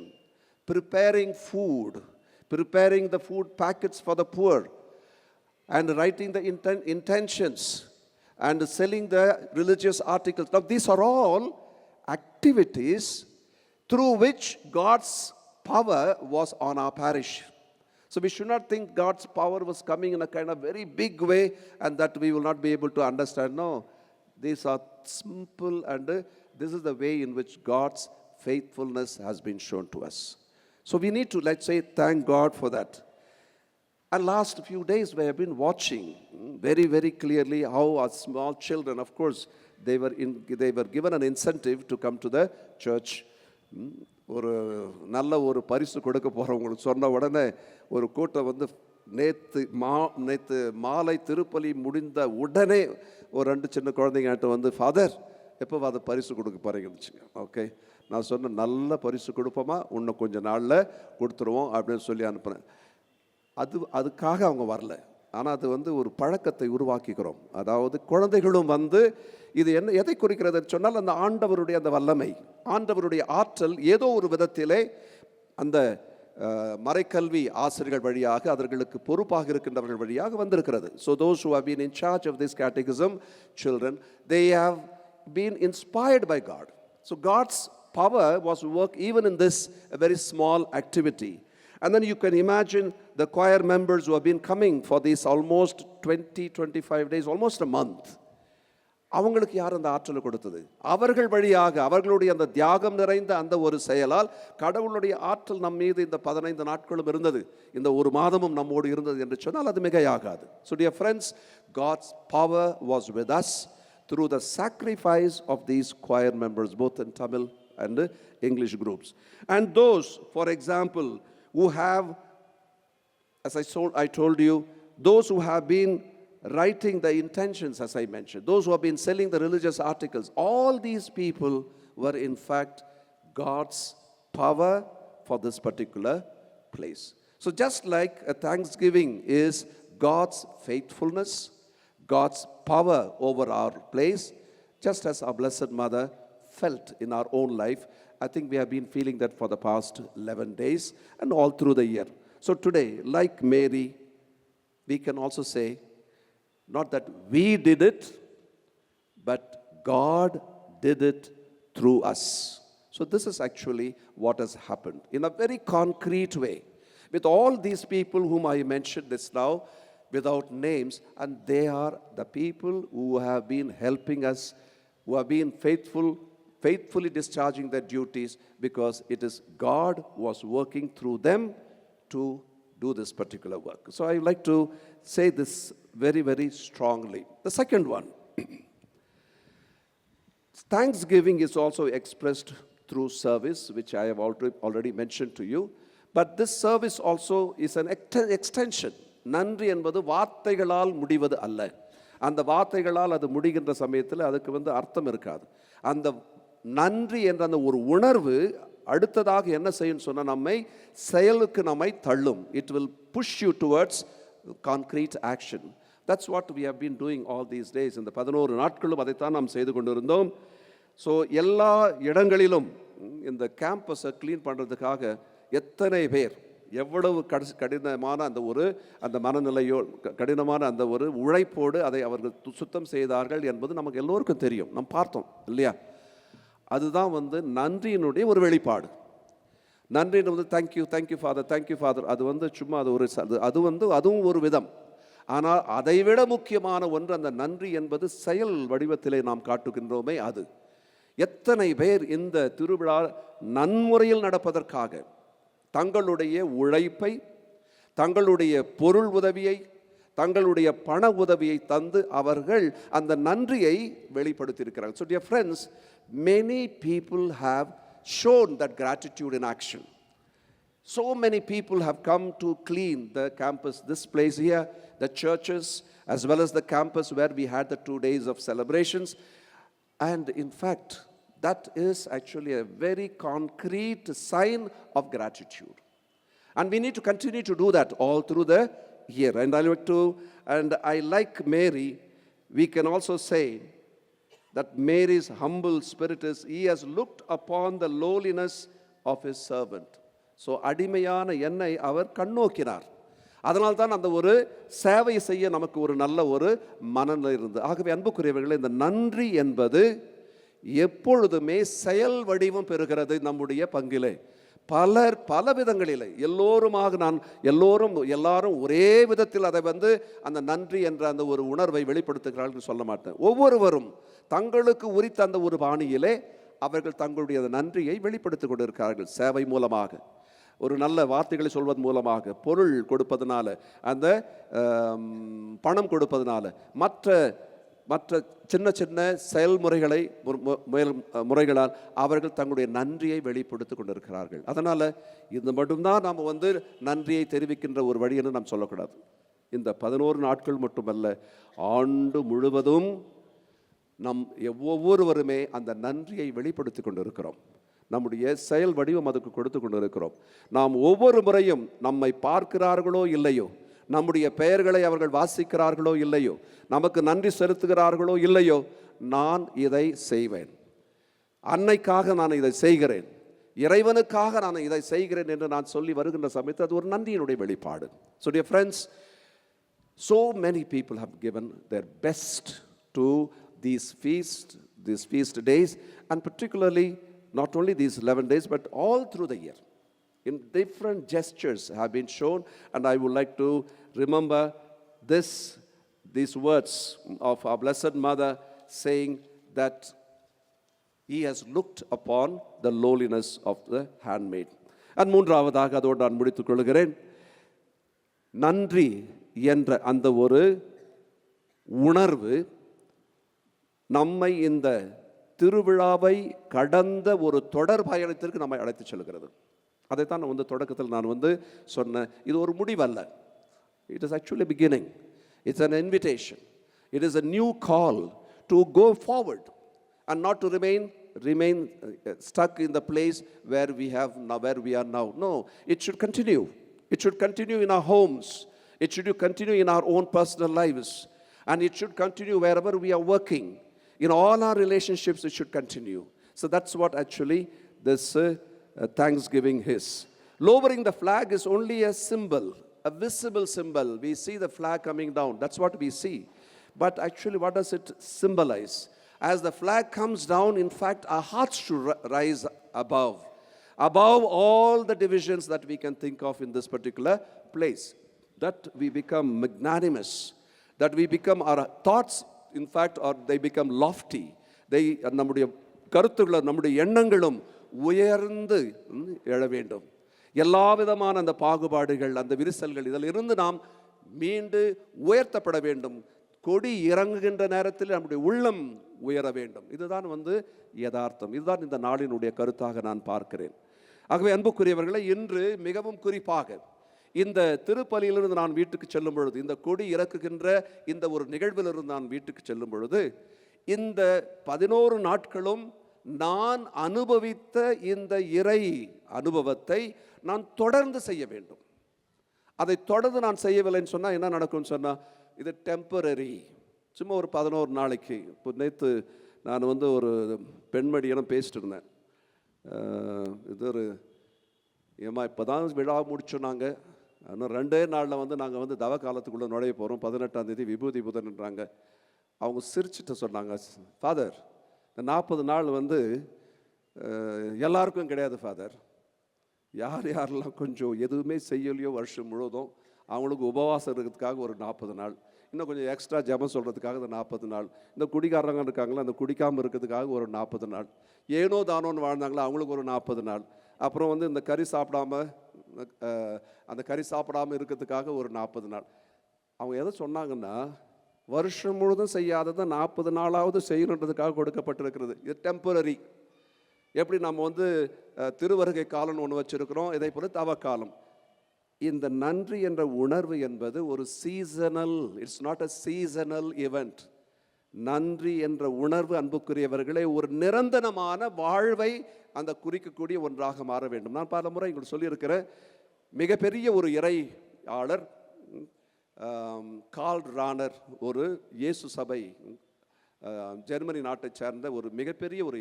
S4: preparing food, preparing the food packets for the poor, and writing the intentions, and selling the religious articles. Now, these are all activities through which God's power was on our parish. So we should not think God's power was coming in a kind of very big way and that we will not be able to understand. No, these are simple, and this is the way in which God's faithfulness has been shown to us. So we need to, let's say, thank God for that. And last few days we have been watching very, very clearly how our small children, of course, they were given an incentive to come to the church. ஒரு நல்ல ஒரு பரிசு கொடுக்க போகிறவங்களுக்கு சொன்ன உடனே ஒரு கூட்டம் வந்து நேற்று மாலை திருப்பலி முடிந்த உடனே ஒரு 2 சின்ன குழந்தைங்கிட்ட வந்து, ஃபாதர் எப்போ அதை பரிசு கொடுக்க போகிறீங்கன்னு வச்சுங்க. ஓகே, நான் சொன்னேன், நல்ல பரிசு கொடுப்போமா, இன்னும் கொஞ்சம் நாளில் கொடுத்துருவோம் அப்படின்னு சொல்லி அனுப்புகிறேன். அதுக்காக அவங்க வரல, ஆனால் அது வந்து ஒரு பழக்கத்தை உருவாக்கிக்கிறோம். அதாவது குழந்தைகளும் வந்து இது எதை குறிக்கிறதுன்னு சொன்னால், அந்த ஆண்டவருடைய அந்த வல்லமை, ஆண்டவருடைய ஆற்றல் ஏதோ ஒரு விதத்திலே அந்த மறைக்கல்வி ஆசிரியர்கள் வழியாக, அவர்களுக்கு பொறுப்பாக இருக்கின்றவர்கள் வழியாக வந்திருக்கிறது. So those who have been in charge of this catechism children, they have been inspired by God. So God's power was work even in this a very small activity. And then you can imagine the choir members who have been coming for these almost 20-25 days, almost a month. அவங்களுக்கு யார் அந்த ஆற்றலை கொடுத்தது? அவர்கள் வழியாக, அவர்களுடைய அந்த தியாகம் நிறைந்த அந்த ஒரு செயலால் கடவுளுடைய ஆற்றல் நம் மீது இந்த 15 நாட்களும் இருந்தது, இந்த ஒரு மாதமும் நம்மோடு இருந்தது என்று சொன்னால் அது மிகையாகாது. So dear friends, God's power was with us through the sacrifice of these choir members, both in Tamil and English groups. And those, for example, who have, as I told you, those who have been writing the intentions, as I mentioned, those who have been selling the religious articles, all these people were in fact God's power for this particular place. So just like a thanksgiving is God's faithfulness, God's power over our place, just as our Blessed Mother felt in our own life, I think we have been feeling that for the past 11 days and all through the year. So today, like Mary, we can also say, not that we did it, but God did it through us. So this is actually what has happened in a very concrete way. With all these people whom I mentioned this now, without names, and they are the people who have been helping us, who have been faithfully discharging their duties, because it is God who was working through them to do this particular work. So I would like to say this very, very strongly. The second one, thanksgiving is also expressed through service, which I have already mentioned to you. But this service also is an extension. நன்றி என்பது வார்த்தைகளால் முடிவது அல்ல. அந்த வார்த்தைகளால் அது முடிகின்ற சமயத்தில் அதுக்கு அர்த்தம் இருக்காது. அந்த நன்றி என்ற அந்த ஒரு உணர்வு அடுத்ததாக என்ன செய்யும் சொன்னால் நம்மை செயலுக்கு நம்மை தள்ளும். It will push you towards concrete action. That's what we have been doing all these days. இந்த 11 நாட்களும் அதைத்தான் நாம் செய்து கொண்டிருந்தோம். ஸோ எல்லா இடங்களிலும் இந்த கேம்பஸை க்ளீன் பண்ணுறதுக்காக எத்தனை பேர் எவ்வளவு கடினமான அந்த மனநிலையோ கடினமான அந்த ஒரு உழைப்போடு அதை அவர்கள் சுத்தம் செய்தார்கள் என்பது நமக்கு எல்லோருக்கும் தெரியும். நாம் பார்த்தோம் இல்லையா? அதுதான் நன்றியினுடைய ஒரு வெளிப்பாடு. நன்றின்னு தேங்க்யூ ஃபாதர் அது சும்மா அது அதுவும் ஒரு விதம். ஆனால் அதைவிட முக்கியமான ஒன்று அந்த நன்றி என்பது செயல் வடிவத்திலே நாம் காட்டுகின்றோமே அது. எத்தனை பேர் இந்த திருவிழா நன்முறையில் நடப்பதற்காக தங்களுடைய உழைப்பை, தங்களுடைய பொருள் உதவியை, தங்களுடைய பண உதவியை தந்து அவர்கள் அந்த நன்றியை வெளிப்படுத்தியிருக்கிறார்கள். So dear friends, many people have shown that gratitude in action. So many people have come to clean the campus, this place here, the churches, as well as the campus where we had the 2 days of celebrations. And in fact, that is actually a very concrete sign of gratitude. And we need to continue to do that all through the year. And I like Mary, we can also say that Mary's humble spirit is, he has looked upon the lowliness of his servant. So அடிமையான என்னை அவர் கண்ணோக்கினார். அதனால்தான் அந்த ஒரு சேவை செய்ய நமக்கு ஒரு நல்ல ஒரு மனநிலை இருந்தது. ஆகவே அன்புக்குரியவர்களே, இந்த நன்றி என்பது எப்பொழுதுமே செயல் வடிவம் பெறுகிறது நம்முடைய பங்கிலே. பல விதங்களிலே எல்லாரும் ஒரே விதத்தில் அதை அந்த நன்றி என்ற அந்த ஒரு உணர்வை வெளிப்படுத்துகிறார்கள் சொல்ல மாட்டேன். ஒவ்வொருவரும் தங்களுக்கு உரித்த அந்த ஒரு பாணியிலே அவர்கள் தங்களுடைய நன்றியை வெளிப்படுத்திக் கொண்டிருக்கிறார்கள். சேவை மூலமாக, ஒரு நல்ல வார்த்தைகளை சொல்வதன் மூலமாக, பொருள் கொடுப்பதனால, அந்த பணம் கொடுப்பதனால, மற்ற சின்ன சின்ன செயல்முறைகளை முறைகளால் அவர்கள் தங்களுடைய நன்றியை வெளிப்படுத்திக் கொண்டிருக்கிறார்கள். அதனால் இது மட்டும்தான் நாம் நன்றியை தெரிவிக்கின்ற ஒரு வழி என்று நாம் சொல்லக்கூடாது. இந்த 11 நாட்கள் மட்டுமல்ல, ஆண்டு முழுவதும் நம் ஒவ்வொருவருமே அந்த நன்றியை வெளிப்படுத்தி கொண்டிருக்கிறோம். நம்முடைய செயல் வடிவம் அதுக்கு கொடுத்து கொண்டிருக்கிறோம். நாம் ஒவ்வொரு முறையும் நம்மை பார்க்கிறார்களோ இல்லையோ, நம்முடைய பெயர்களை அவர்கள் வாசிக்கிறார்களோ இல்லையோ, நமக்கு நன்றி செலுத்துகிறார்களோ இல்லையோ, நான் இதை செய்வேன், அன்னைக்காக நான் இதை செய்கிறேன், இறைவனுக்காக நான் இதை செய்கிறேன் என்று நான் சொல்லி வருகின்ற சமயத்தில் அது ஒரு நன்றியினுடைய வெளிப்பாடு. So dear friends, so many people have given their best to these feast days, and particularly not only these 11 days but all through the year. In different gestures have been shown, and I would like to remember these words of our Blessed Mother saying that he has looked upon the lowliness of the handmaid. And மூன்றாவதாக அதோடு நான் முடித்துக் கொள்கிறேன். நன்றி என்ற அந்த ஒரு உணர்வு நம்மை இந்த திருவிழாவை கடந்த ஒரு தொடர் பயணத்திற்கு நம்மை அழைத்து செல்கிறது. அதைத்தான் நான் தொடக்கத்தில் நான் சொன்னேன். இது ஒரு முடிவல்ல. It is actually beginning. It's an invitation. It is a new call to go forward and not to remain stuck in the place where we are now. No, it should continue. It should continue in our homes. It should continue in our own personal lives. And it should continue wherever we are working. In all our relationships, it should continue. So that's what actually this Thanksgiving is. Lowering the flag is only a symbol, a visible symbol. We see the flag coming down. That's what we see. But actually, what does it symbolize? As the flag comes down, in fact, our hearts should rise above all the divisions that we can think of in this particular place. That we become magnanimous, that we become, our thoughts, in fact, or they become lofty. நம்முடைய கருத்துக்களும் நம்முடைய எண்ணங்களும் உயர்ந்து எழ வேண்டும். எல்லா விதமான அந்த பாகுபாடுகள், அந்த விரிசல்கள், இதில் இருந்து நாம் மீண்டு உயர்த்தப்பட வேண்டும். கொடி இறங்குகின்ற நேரத்தில் நம்முடைய உள்ளம் உயர வேண்டும். இதுதான் யதார்த்தம். இதுதான் இந்த நாளினுடைய கருத்தாக நான் பார்க்கிறேன். ஆகவே அன்புக்குரியவர்களை, இன்று மிகவும் குறிப்பாக இந்த திருப்பலியிலிருந்து நான் வீட்டுக்கு செல்லும் பொழுது, இந்த கொடி இறக்குகின்ற இந்த ஒரு நிகழ்விலிருந்து நான் வீட்டுக்கு செல்லும் பொழுது, இந்த 11 நாட்களும் நான் அனுபவித்த இந்த இறை அனுபவத்தை நான் தொடர்ந்து செய்ய வேண்டும். அதை தொடர்ந்து நான் செய்யவில்லைன்னு சொன்னால் என்ன நடக்கும்னு சொன்னால், இது டெம்பரரி, சும்மா ஒரு 11 நாளைக்கு. இப்போ நேற்று நான் ஒரு பெண்மணியிடம் பேசிட்டு இருந்தேன். இது ஒரு ஏமா இப்போ தான் விழா முடிச்சோம், நாங்கள் இன்னும் 2 நாளில் நாங்கள் தவ காலத்துக்குள்ளே நுழைய போகிறோம், 18ஆம் தேதி விபூதி புதன்ன்றாங்க. அவங்க சிரிச்சுட்டு சொன்னாங்க, ஃபாதர் இந்த 40 நாள் எல்லாருக்கும் கிடையாது ஃபாதர். யாரெல்லாம் கொஞ்சம் எதுவுமே செய்யலையோ வருஷம் முழுவதும் அவங்களுக்கு உபவாசம் இருக்கிறதுக்காக ஒரு 40 நாள், இன்னும் கொஞ்சம் எக்ஸ்ட்ரா ஜெபம் சொல்கிறதுக்காக இந்த 40 நாள், இந்த குடிக்காரங்க இருக்காங்களா அந்த குடிக்காமல் இருக்கிறதுக்காக ஒரு 40 நாள், ஏனோ தானோன்னு வாழ்ந்தாங்களா அவங்களுக்கு ஒரு 40 நாள், அப்புறம் இந்த கறி சாப்பிடாமல் அந்த கறி சாப்பிடாமல் இருக்கிறதுக்காக ஒரு 40 நாள். அவங்க எதை சொன்னாங்கன்னா, வருஷம் முழுதும் செய்யாததை 40 நாளாவது செய்யணுன்றதுக்காக கொடுக்கப்பட்டிருக்கிறது. இது டெம்பரரி. எப்படி நம்ம திருவருகை காலம்னு ஒன்று வச்சுருக்கிறோம், இதே போல் தவ காலம். இந்த நன்றி என்ற உணர்வு என்பது ஒரு seasonal, it's not a seasonal event. நன்றி என்ற உணர்வு அன்புக்குரியவர்களே ஒரு நிரந்தரமான வாழ்வை அந்த குறிக்கக்கூடிய ஒன்றாக மாற வேண்டும். நான் பல முறை உங்களுக்கு சொல்லியிருக்கிறேன், மிகப்பெரிய ஒரு இறையாளர் கார்ல் ரானர், ஒரு இயேசு சபை ஜெர்மனி நாட்டை சேர்ந்த ஒரு மிகப்பெரிய ஒரு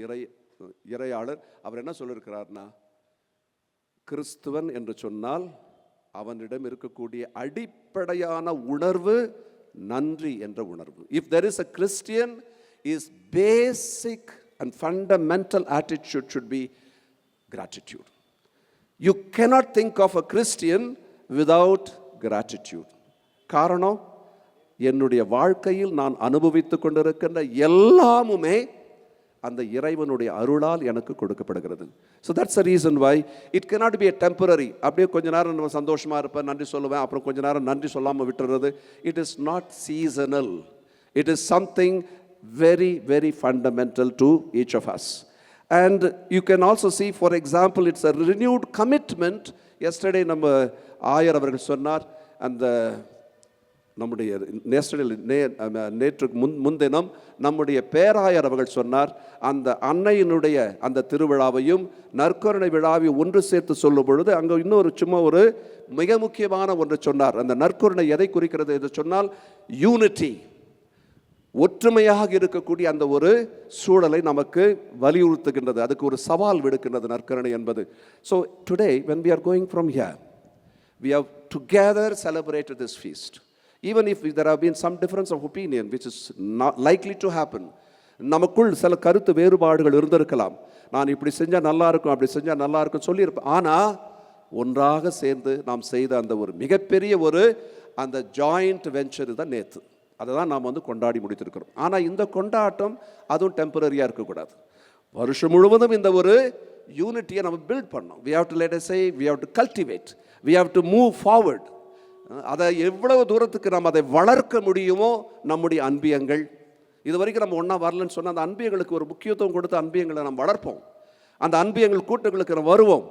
S4: இறையாளர். அவர் என்ன சொல்லியிருக்கிறார்னா, கிறிஸ்துவன் என்று சொன்னால் அவனிடம் இருக்கக்கூடிய அடிப்படையான உணர்வு நன்றி என்ற உணர்வு. If there is a Christian, his basic and fundamental attitude should be gratitude. You cannot think of a Christian without gratitude. காரணம், என்னுடைய வாழ்க்கையில் நான் அனுபவித்துக் கொண்டிருக்கின்ற எல்லாமுமே அந்த இறைவனுடைய அருளால் எனக்கு கொடுக்கப்படுகிறது. So that's the reason why it cannot be a temporary. அப்படியே கொஞ்ச நேரம் நம்ம சந்தோஷமா இருப்பேன், நன்றி சொல்லுவேன், அப்புறம் கொஞ்ச நேரம் நன்றி சொல்லாமல் விட்டுறது. It is not seasonal. It is something very, very fundamental to each of us. And you can also see, for example, it's a renewed commitment. Yesterday நம்ம ஆயர் அவர்கள் சொன்னார், அந்த நம்முடைய நேற்றுக்கு முன்தினம் நம்முடைய பேராயர் அவர்கள் சொன்னார், அந்த அன்னையினுடைய அந்த திருவிழாவையும் நற்கருணை விழாவையும் ஒன்று சேர்த்து சொல்லும் பொழுது அங்கே இன்னொரு சும்மா ஒரு மிக முக்கியமான ஒன்று சொன்னார். அந்த நற்கருணை எதை குறிக்கிறது என்று சொன்னால், யூனிட்டி, ஒற்றுமையாக இருக்கக்கூடிய அந்த ஒரு சூழலை நமக்கு வலியுறுத்துகின்றது, அதுக்கு ஒரு சவால் விடுக்கின்றது நற்கருணை என்பது. So today when we are going from here, we have together celebrated this feast. Even if there have been some difference of opinion, which is not likely to happen, நமக்குள் சில கருத்து வேறுபாடுகள் இருந்திருக்கலாம். நான் இப்படி செஞ்சால் நல்லா இருக்கும், அப்படி செஞ்சால் நல்லா இருக்கும் சொல்லியிருப்பேன். ஆனால் ஒன்றாக சேர்ந்து நாம் செய்த அந்த ஒரு மிகப்பெரிய ஒரு அந்த ஜாயிண்ட் வெஞ்சர் தான் நேற்று. அதை தான் நாம் கொண்டாடி முடித்திருக்கிறோம். ஆனால் இந்த கொண்டாட்டம் அதுவும் டெம்பரரியாக இருக்கக்கூடாது. வருஷம் முழுவதும் இந்த ஒரு யூனிட்டியை நம்ம பில்ட் பண்ணோம். we have to, let us say, we have to cultivate, we have to move forward. அதை எவ்வளவு தூரத்துக்கு நாம் அதை வளர்க்க முடியுமோ, நம்முடைய அன்பியங்கள், இது வரைக்கும் நம்ம ஒன்றா வரலன்னு சொன்னால் அந்த அன்பியங்களுக்கு ஒரு முக்கியத்துவம் கொடுத்து அன்பியங்களை நம்ம வளர்ப்போம். அந்த அன்பியங்கள் கூட்டங்களுக்கு நம்ம வருவோம்.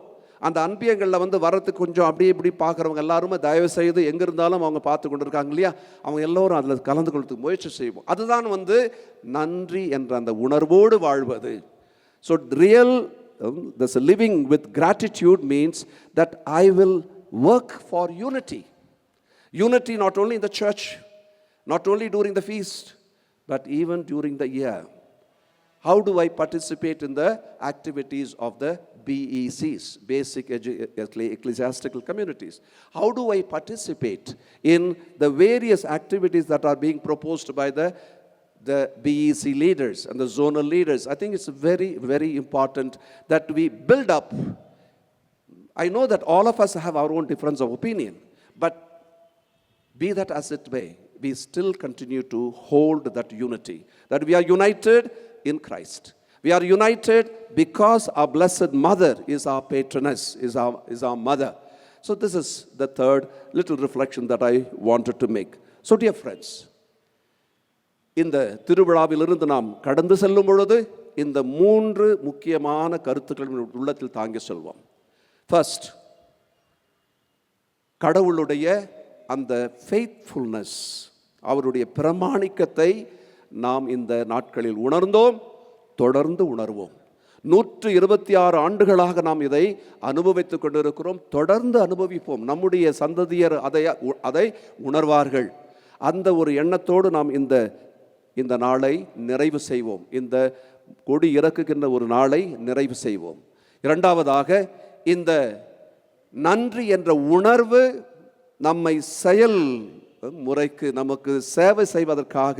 S4: அந்த அன்பியங்களில் வரத்துக்கு கொஞ்சம் அப்படி இப்படி பார்க்குறவங்க எல்லாருமே தயவு செய்து எங்கே இருந்தாலும் அவங்க பார்த்து கொண்டு இருக்காங்க இல்லையா, அவங்க எல்லோரும் அதில் கலந்து கொள்றதுக்கு முயற்சி செய்வோம். அதுதான் நன்றி என்ற அந்த உணர்வோடு வாழ்வது. So this living with gratitude means that I will work for unity. Unity not only in the church, not only during the feast, but even during the year. How do I participate in the activities of the BECs, Basic Ecclesiastical Communities? How do I participate in the various activities that are being proposed by the BEC leaders and the zonal leaders? I think it's very, very important that we build up. I know that all of us have our own difference of opinion, but be that as it may, we still continue to hold that unity, that we are united in Christ. We are united because our Blessed Mother is our patroness, is our mother. So this is the third little reflection that I wanted to make. So dear friends, இந்த திருவிழாவிலிருந்து நாம் கடந்து செல்லும் பொழுது இந்த 3 முக்கியமான கருத்துக்கள் உள்ளத்தில் தாங்கி செல்வோம். ஃபர்ஸ்ட், கடவுளுடைய அந்த ஃபெய்த்ஃபுல்னஸ், அவருடைய பிரமாணிக்கத்தை நாம் இந்த நாட்களில் உணர்ந்தோம், தொடர்ந்து உணர்வோம். 126 ஆண்டுகளாக நாம் இதை அனுபவித்துக் கொண்டிருக்கிறோம், தொடர்ந்து அனுபவிப்போம். நம்முடைய சந்ததியர் அதை உணர்வார்கள். அந்த ஒரு எண்ணத்தோடு நாம் இந்த நாளை நிறைவு செய்வோம். இந்த கொடி இறக்குகின்ற ஒரு நாளை நிறைவு செய்வோம். இரண்டாவதாக, இந்த நன்றி என்ற உணர்வு நம்மை செயல் முறைக்கு, நமக்கு சேவை செய்வதற்காக,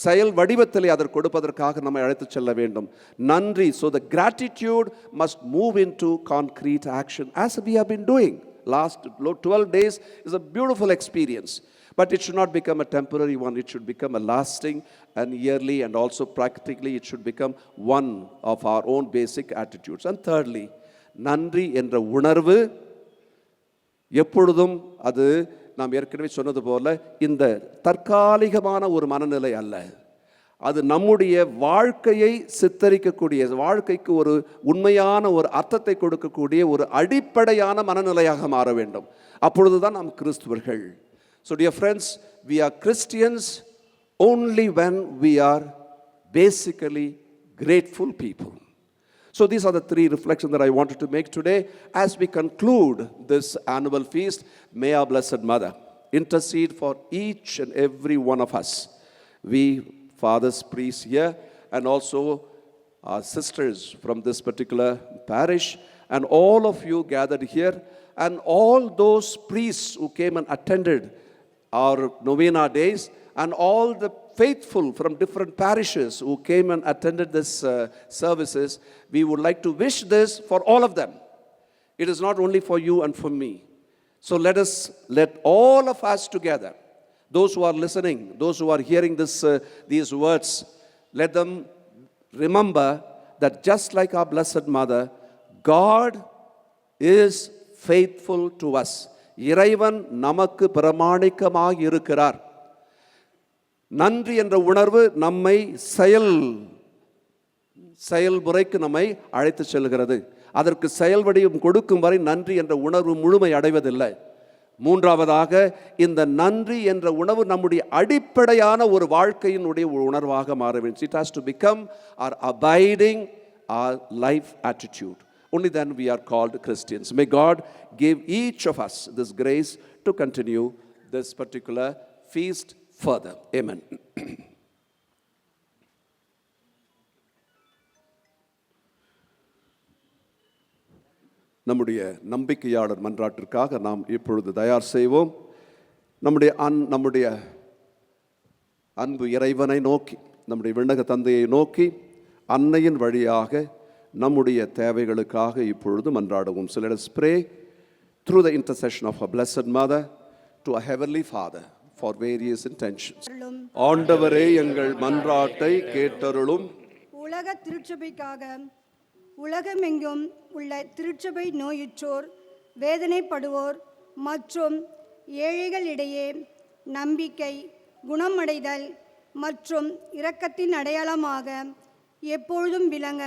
S4: செயல் வடிவத்திலே அதற்கு கொடுப்பதற்காக நம்மை அழைத்து செல்ல வேண்டும். நன்றி. So the gratitude must move into concrete action as we have been doing. Last 12 days is a beautiful experience. But it should not become a temporary one. It should become a lasting and yearly, and also practically it should become one of our own basic attitudes. And thirdly, நன்றி என்ற உணர்வு எப்பொழுதும் அது நாம் ஏற்கனவே சொன்னது போல இந்த தற்காலிகமான ஒரு மனநிலை அல்ல. அது நம்முடைய வாழ்க்கையை சித்தரிக்கக்கூடிய, வாழ்க்கைக்கு ஒரு உண்மையான ஒரு அர்த்தத்தை கொடுக்கக்கூடிய ஒரு அடிப்படையான மனநிலையாக மாற வேண்டும். அப்பொழுதுதான் நாம் கிறிஸ்துவர்கள். So dear friends, we are Christians only when we are basically grateful people. So these are the 3 reflections that I wanted to make today as we conclude this annual feast. May our Blessed Mother intercede for each and every one of us. We fathers, priests here, and also our sisters from this particular parish, and all of you gathered here, and all those priests who came and attended our novena days, and all the faithful from different parishes who came and attended this services. We would like to wish this for all of them. It is not only for you and for me. So let all of us together, those who are listening, those who are hearing these words, let them remember that just like our Blessed Mother, God is faithful to us. இறைவன் நமக்கு பிரமாணிக்கமாக இருக்கிறார். நன்றி என்ற உணர்வு நம்மை செயல்முறைக்கு நம்மை அழைத்து செல்கிறது. அதற்கு செயல் வடிவம் கொடுக்கும் வரை நன்றி என்ற உணர்வு முழுமை அடைவதில்லை. மூன்றாவதாக, இந்த நன்றி என்ற உணர்வு நம்முடைய அடிப்படையான ஒரு வாழ்க்கையினுடைய ஒரு உணர்வாக மாற வேண்டும். It has to become our abiding, our life attitude. Only then we are called Christians. May God give each of us this grace to continue this particular feast further. Amen. நம்முடைய நம்பிக்கையாளர் மன்றாட்டிற்காக நாம் இப்பொழுது தயார் செய்வோம். நம்முடைய அன்பு இறைவனை நோக்கி, நம்முடைய விண்ணக தந்தையை நோக்கி அன்னையின் வழியாக நம்முடைய தேவைகளுக்காக இப்பொழுது மன்றாடுவோம். So let us pray through the intercession of our Blessed Mother to our Heavenly Father for various intentions. ஆண்டவரே, எங்கள் மன்றாட்டை கேட்டருளும்.
S9: உலக திருச்சபைக்காக உலகமெங்கும் உள்ள திருச்சபை நோயுற்றோர், வேதனைப்படுவோர் மற்றும் ஏழைகளிடையே நம்பிக்கை, குணமடைதல், மற்றும் இரக்கத்தின் அடையாளமாக எப்பொழுதும் விளங்க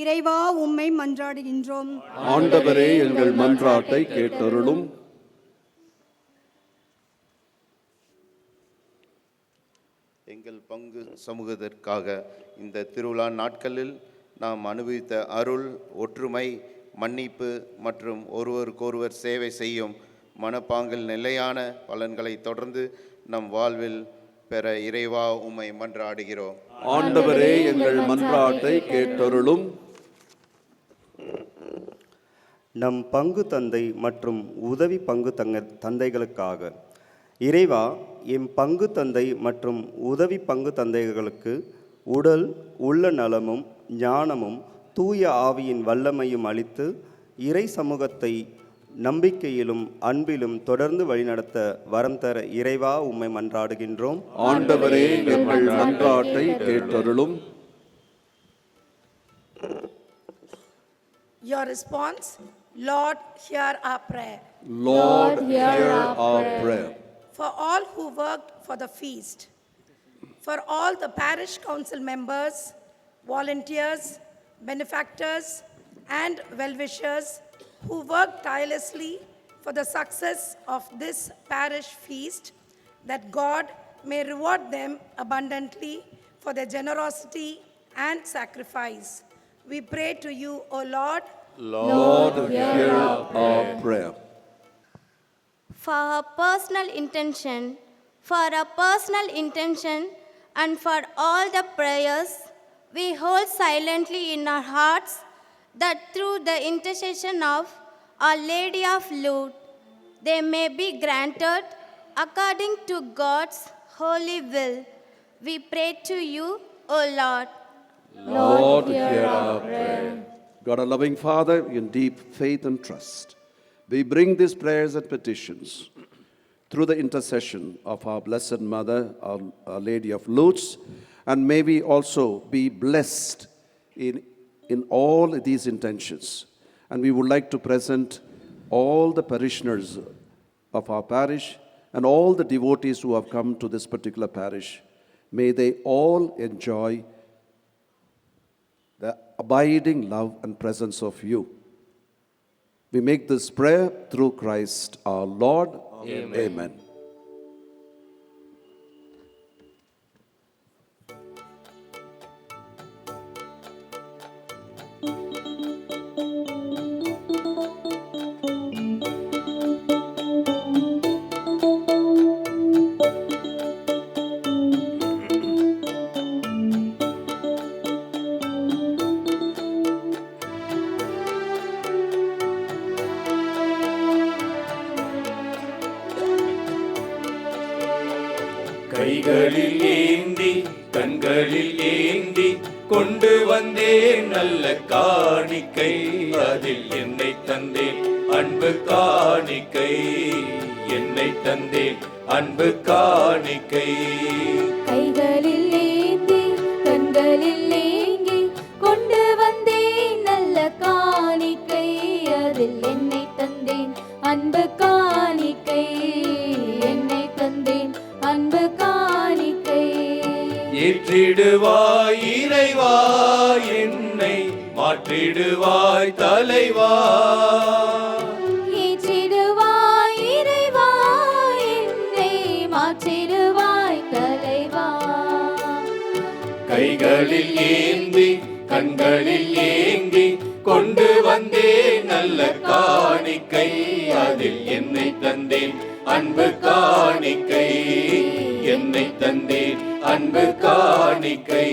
S9: இறைவா உம்மை மன்றாடுகின்றோம்.
S4: ஆண்டவரே, எங்கள் மன்றாட்டை கேட்டருளும்.
S6: எங்கள் பங்கு சமூகத்திற்காக இந்த திருவிழா நாட்களில் நாம் அனுபவித்த அருள், ஒற்றுமை, மன்னிப்பு மற்றும் ஒருவருக்கொருவர் சேவை செய்யும் மனப்பாங்கில் நிலையான பலன்களை தொடர்ந்து நம் வாழ்வில் பெற இறைவா உம்மை மன்றாடுகிறோம்.
S4: ஆண்டவரே, எங்கள் மன்றாட்டை கேட்டருளும்.
S8: நம் பங்கு தந்தை மற்றும் உதவி பங்கு தந்தைகளுக்காக இறைவா, எம் பங்கு தந்தை மற்றும் உதவி பங்கு தந்தைகளுக்கு உடல் உள்ள நலமும் ஞானமும் தூய ஆவியின் வல்லமையும் அளித்து இறை சமூகத்தை நம்பிக்கையிலும் அன்பிலும் தொடர்ந்து வழிநடத்த வரம் தர இறைவா உம்மை மன்றாடுகின்றோம்.
S4: ஆண்டவரே, எங்கள் மன்றாட்டை கேட்டருளும்.
S10: Your response, Lord, hear our prayer.
S4: Lord, hear our prayer.
S10: For all who worked for the feast, for all the parish council members, volunteers, benefactors, and well-wishers who worked tirelessly for the success of this parish feast, that God may reward them abundantly for their generosity and sacrifice. We pray to you, O Lord.
S4: Lord, hear our prayer.
S11: For our personal intention, and for all the prayers we hold silently in our hearts, that through the intercession of Our Lady of Lourdes, they may be granted according to God's holy will. We pray to you, O Lord.
S4: Lord, hear our prayer. God, our loving Father, in deep faith and trust, we bring these prayers and petitions through the intercession of our Blessed Mother, our Lady of Lourdes, and may we also be blessed in all these intentions. And we would like to present all the parishioners of our parish and all the devotees who have come to this particular parish. May they all enjoy the abiding love and presence of you. We make this prayer through Christ our Lord. Amen. Amen.
S6: கைகளில் ஏந்தி கண்களில் ஏந்தி கொண்டு வந்தேன் நல்ல காணிக்கை, அதில் என்னை தந்தேன் அன்பு காணிக்கை, என்னை தந்தேன் அன்பு காணிக்கை.
S5: கைகளில் ஏந்தி கண்களில் ஏங்கி கொண்டு வந்தேன் நல்ல காணிக்கை, அதில் என்னை தந்தேன் அன்பு காணிக்கை, என்னை தந்தேன் அன்பு காணிக்கை.
S6: ஏற்றிடுவாய் இறைவா என்னை, மாற்றிடுவாய் தலைவா.
S5: ஏற்றிடுவாய் இறைவா என்னை, மாற்றிடுவாய் தலைவா.
S6: கைகளில் ஏந்தி கண்களில் ஏங்கி கொண்டு வந்தேன் நல்ல காணிக்கை, அதில் என்னை தந்தேன் அன்பு காணிக்கை, என்னை தந்தேன் அன்பு காணிக்கை.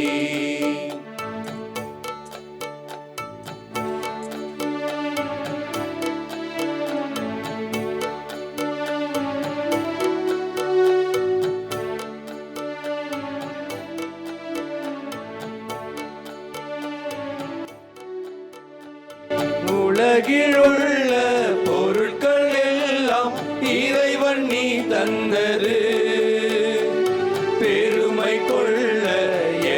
S6: உலகிலுள்ள பொருட்கள் எல்லாம் இறைவன் நீ தந்தது, பெருமை கொள்ள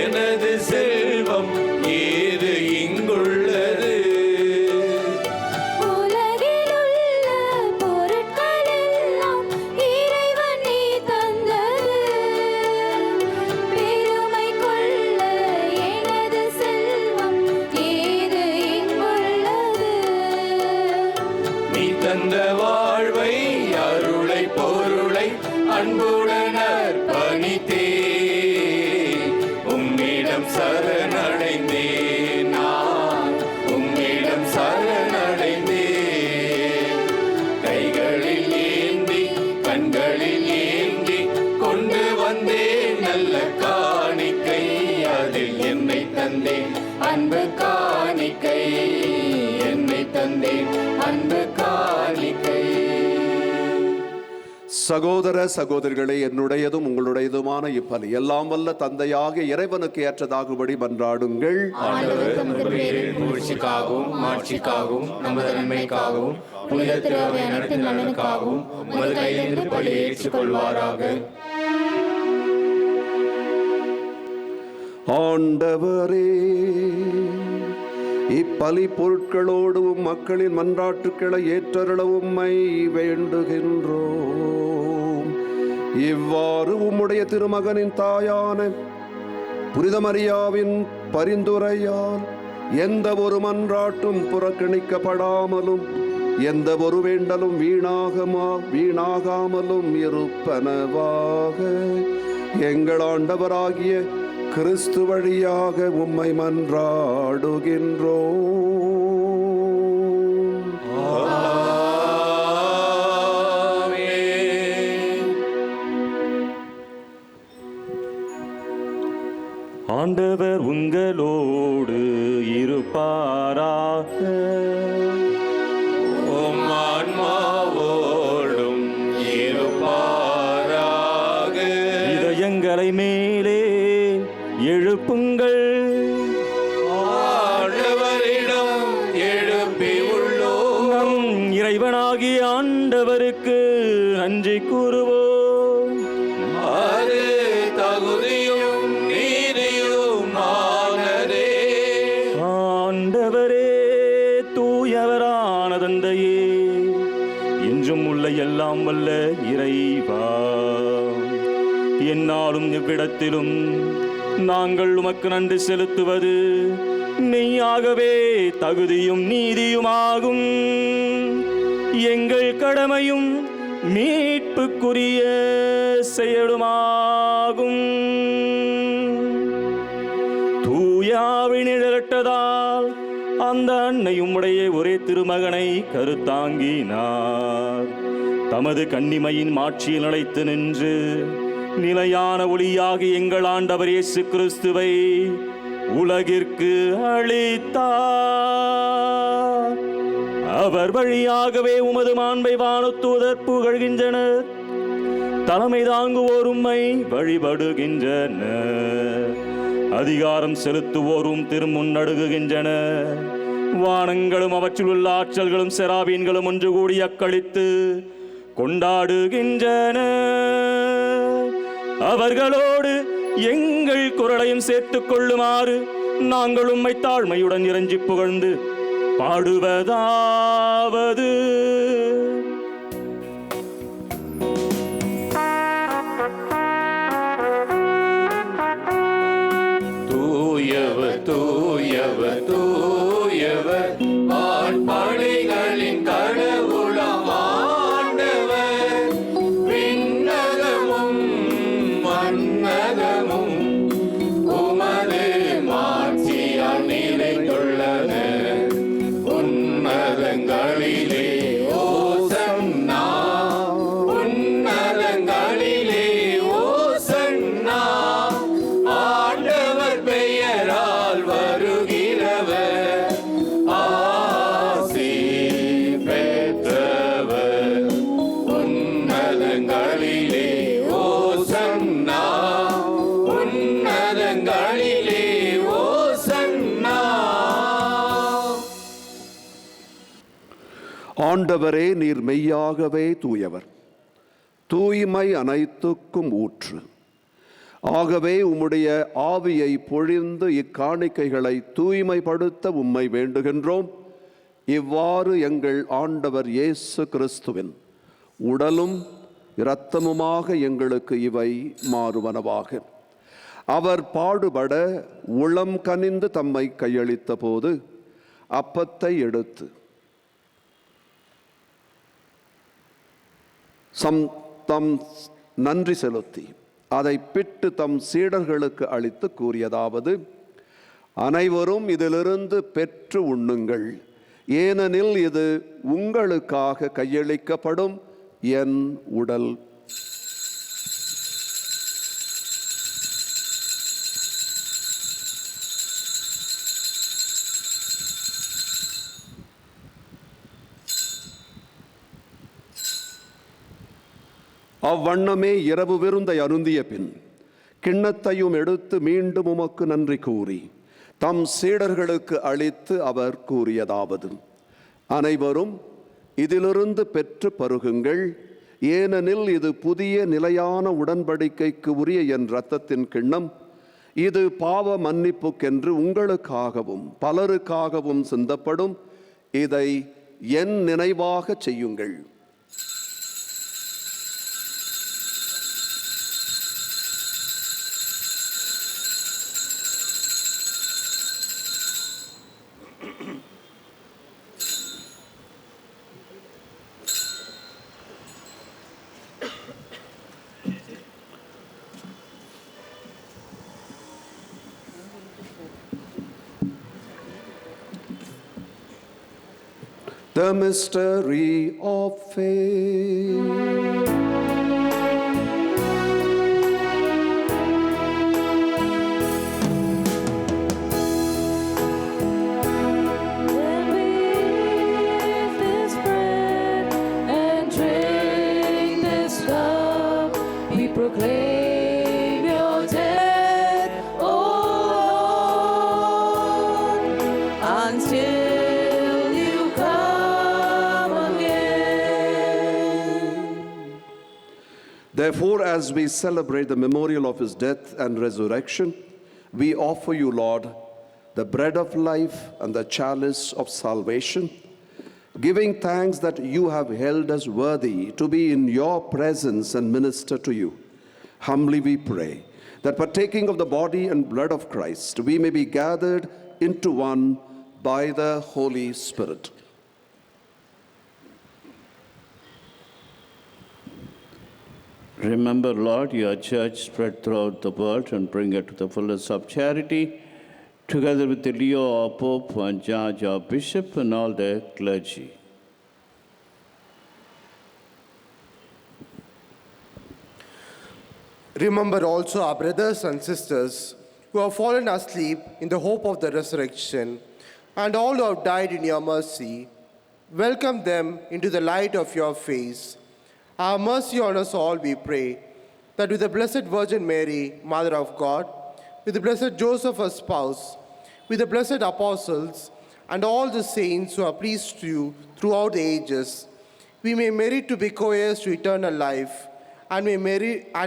S6: எனது செல்வம் ஏது இங்குள்ளது.
S5: உலகிலுள்ள பொருட்கள் எல்லாம் இறைவன் நீ தந்தது,
S6: பொருளை அன்புடன் அர்ப்பணித்தே உம்மிடம் சரணடைந்தேன் நான் உம்மிடம் சரணடைந்தேன் கைகளில் ஏந்தி கண்களில் ஏந்தி கொண்டு வந்தேன் நல்ல காணிக்கை அதில் என்னை தந்தேன் அன்பு காணிக்கை என்னை தந்தேன் அன்பு காணிக்கை.
S4: சகோதர சகோதரிகளே, என்னுடையதும் உங்களுடையதுமான இப்பலி எல்லாம் வல்ல தந்தையாக இறைவனுக்கு ஏற்றதாகும்படி மன்றாடுங்கள்.
S6: புகழ்ச்சிக்காகவும் மாட்சிக்காகவும் நமது நன்மைக்காகவும் புனித திருவை நடத்தின் நலனுக்காகவும் உமது கையிலிருந்து பலி ஏற்றுக்கொள்வாராக.
S4: ஆண்டவரே, இப்பலி பொருட்களோடு மக்களின் மன்றாட்டுக்களை ஏற்றருள உம்மை வேண்டுகின்றோம். இவ்வாறு உம்முடைய திருமகனின் தாயான புனித மரியாவின் பரிந்துரையால் எந்த ஒரு மன்றாட்டும் புறக்கணிக்கப்படாமலும் எந்த ஒரு வேண்டலும் வீணாகாமலும் இருப்பனவாக எங்கள் ஆண்டவராகிய கிறிஸ்து வழியாக உம்மை மன்றாடுகின்றோம்.
S8: ஆண்டவர் உங்களோடு இருப்பாராக.
S6: உம் ஆன்மாவோடும் இருப்பாராக.
S8: இதயங்களை மேலே எழுப்புங்கள்.
S6: ஆண்டவரிடம் எழுப்பி உள்ளோம்.
S8: நம் இறைவனாகிய ஆண்டவருக்கு நன்றி கூறுவோம்.
S6: அது தகுதியும் நீதியுமானதே.
S8: ஆண்டவரே, தூயவரான தந்தையே, என்றும் உள்ள எல்லாம் வல்ல இறைவா, என்னாலும் இவ்விடத்திலும் நாங்கள் உமக்கு நன்றி செலுத்துவது மெய்யாகவே தகுதியும் நீதியுமாகும். எங்கள் கடமையும் மீட்புக்குரிய செயலுமாகும். தூயாவின் நிழலட்டதால் அந்த அன்னையும் உடைய ஒரே திருமகனை கருத்தாங்கினார். தமது கன்னிமையின் மாட்சியில் நிலைத்து நின்று நிலையான ஒளியாகி எங்கள் ஆண்டவர் இயேசு கிறிஸ்துவை உலகிற்கு அளித்தார். அவர் வழியாகவே உமது மாண்பை வானத்தூதர் புகழ்கின்றனர். தலைமை தாங்குவோர் உம்மை வழிபடுகின்றனர். அதிகாரம் செலுத்துவோரும் திருமுன்னடுகுகின்றனர். வானங்களும் அவற்றில் உள்ள ஆற்றல்களும் செராபீன்களும் ஒன்று கூடி அக்களித்து கொண்டாடுகின்றன. அவர்களோடு எங்கள் குரலையும் சேர்த்துக் கொள்ளுமாறு நாங்கள் உம்மை தாழ்மையுடன் இறைஞ்சி புகழ்ந்து பாடுவதாவது:
S6: தூயவர் தூயவர் தூயவர் வான்படைகளின் கடவுளாம் ஆண்டவர். விண்ணகமும் மண்ணகமும் உமது மாட்சியால் நிறைந்துள்ளன. உன்னதங்களிலே ஓசன்னா, உன்னதங்களிலே ஓசன்னா. ஆண்டவர் பெயரால் வருகிறவர் ஆசி பெற்றவர். உன்னதங்களிலே ஓசன்னா, உன்னதங்களிலே ஓசன்னா.
S4: ஆண்டவரே, நீர் மெய்யாகவே தூயவர், தூய்மை அனைத்துக்கும் ஊற்று. ஆகவே உம்முடைய ஆவியை பொழிந்து இக்காணிக்கைகளை தூய்மைப்படுத்த உம்மை வேண்டுகின்றோம். இவ்வாறு எங்கள் ஆண்டவர் இயேசு கிறிஸ்துவின் உடலும் இரத்தமுமாக எங்களுக்கு இவை மாறுவனவாக. அவர் பாடுபட உளம் கனிந்து தம்மை கையளித்த போது அப்பத்தை எடுத்து தம் நன்றி செலுத்தி அதை பிட்டு தம் சீடர்களுக்கு அளித்து கூறியதாவது, அனைவரும் இதிலிருந்து பெற்று உண்ணுங்கள், ஏனெனில் இது உங்களுக்காக கையளிக்கப்படும் என் உடல். அவ்வண்ணமே இரவு விருந்தை அருந்திய பின் கிண்ணத்தையும் எடுத்து மீண்டும் உமக்கு நன்றி கூறி தம் சீடர்களுக்கு அளித்து அவர் கூறியதாவது, அனைவரும் இதிலிருந்து பெற்று பருகுங்கள், ஏனெனில் இது புதிய நிலையான உடன்படிக்கைக்கு உரிய என் இரத்தத்தின் கிண்ணம். இது பாவ மன்னிப்புக்கென்று உங்களுக்காகவும் பலருக்காகவும் சிந்தப்படும். இதை என் நினைவாக செய்யுங்கள். The mystery of faith.
S5: Proclaim your death, O Lord, until you come again.
S4: Therefore, as we celebrate the memorial of his death and resurrection, we offer you, Lord, the bread of life and the chalice of salvation, giving thanks that you have held us worthy to be in your presence and minister to you. Humbly we pray that partaking of the body and blood of Christ, we may be gathered into one by the Holy Spirit.
S12: Remember, Lord, your church spread throughout the world and bring it to the fullness of charity, together with Leo, our Pope, and George, our Bishop, and all the clergy.
S13: Remember also our brothers and sisters who have fallen asleep in the hope of the resurrection, and all who have died in your mercy. Welcome them into the light of your face. Have mercy on us all, we pray, that with the Blessed Virgin Mary, Mother of God, with the Blessed Joseph, her spouse, with the blessed apostles, and all the saints who are pleased to you throughout the ages, we may merit to be co-heirs to eternal life, and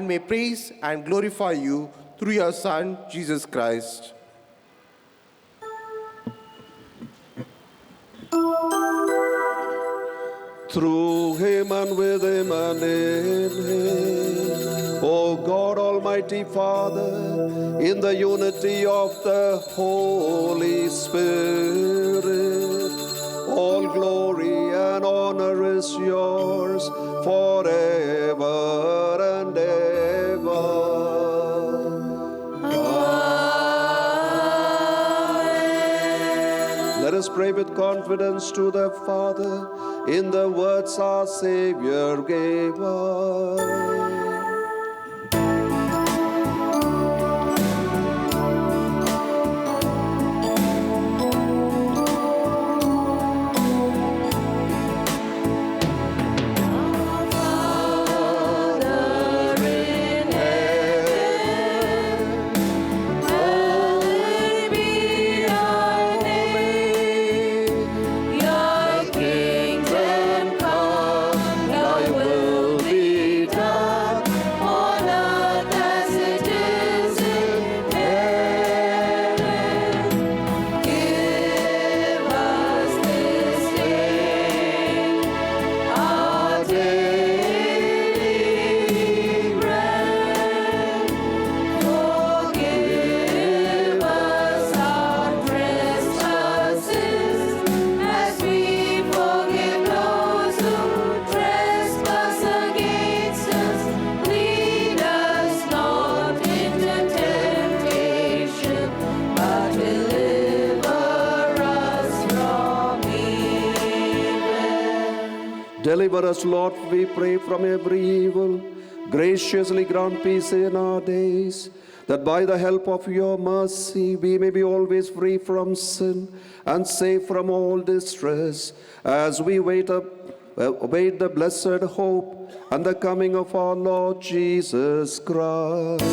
S13: may praise and glorify you through your Son, Jesus Christ.
S4: Through him and with him and in him, O God Almighty Father, in the unity of the Holy Spirit, all glory and honor is yours forever and ever. Amen. Let us pray with confidence to the Father in the words our Savior gave us.
S5: Your kingdom come, thy will be done.
S4: Deliver us, Lord, we pray, from every evil. Graciously grant peace in our days, that by the help of your mercy we may be always free from sin and safe from all distress, as we await the blessed hope and the coming of our Lord Jesus Christ.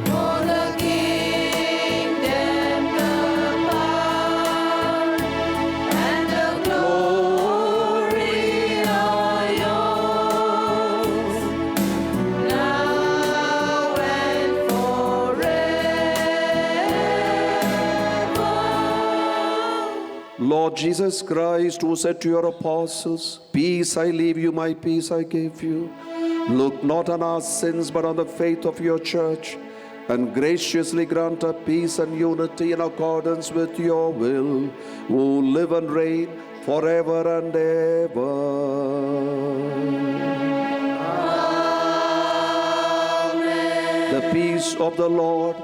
S5: For the kingdom, the power, and the glory are yours, now and forever.
S4: Lord Jesus Christ, who said to your apostles, "Peace I leave you, my peace I give you," look not on our sins, but on the faith of your church, and graciously grant her peace and unity in accordance with your will, who live and reign forever and ever. Amen. The peace of the Lord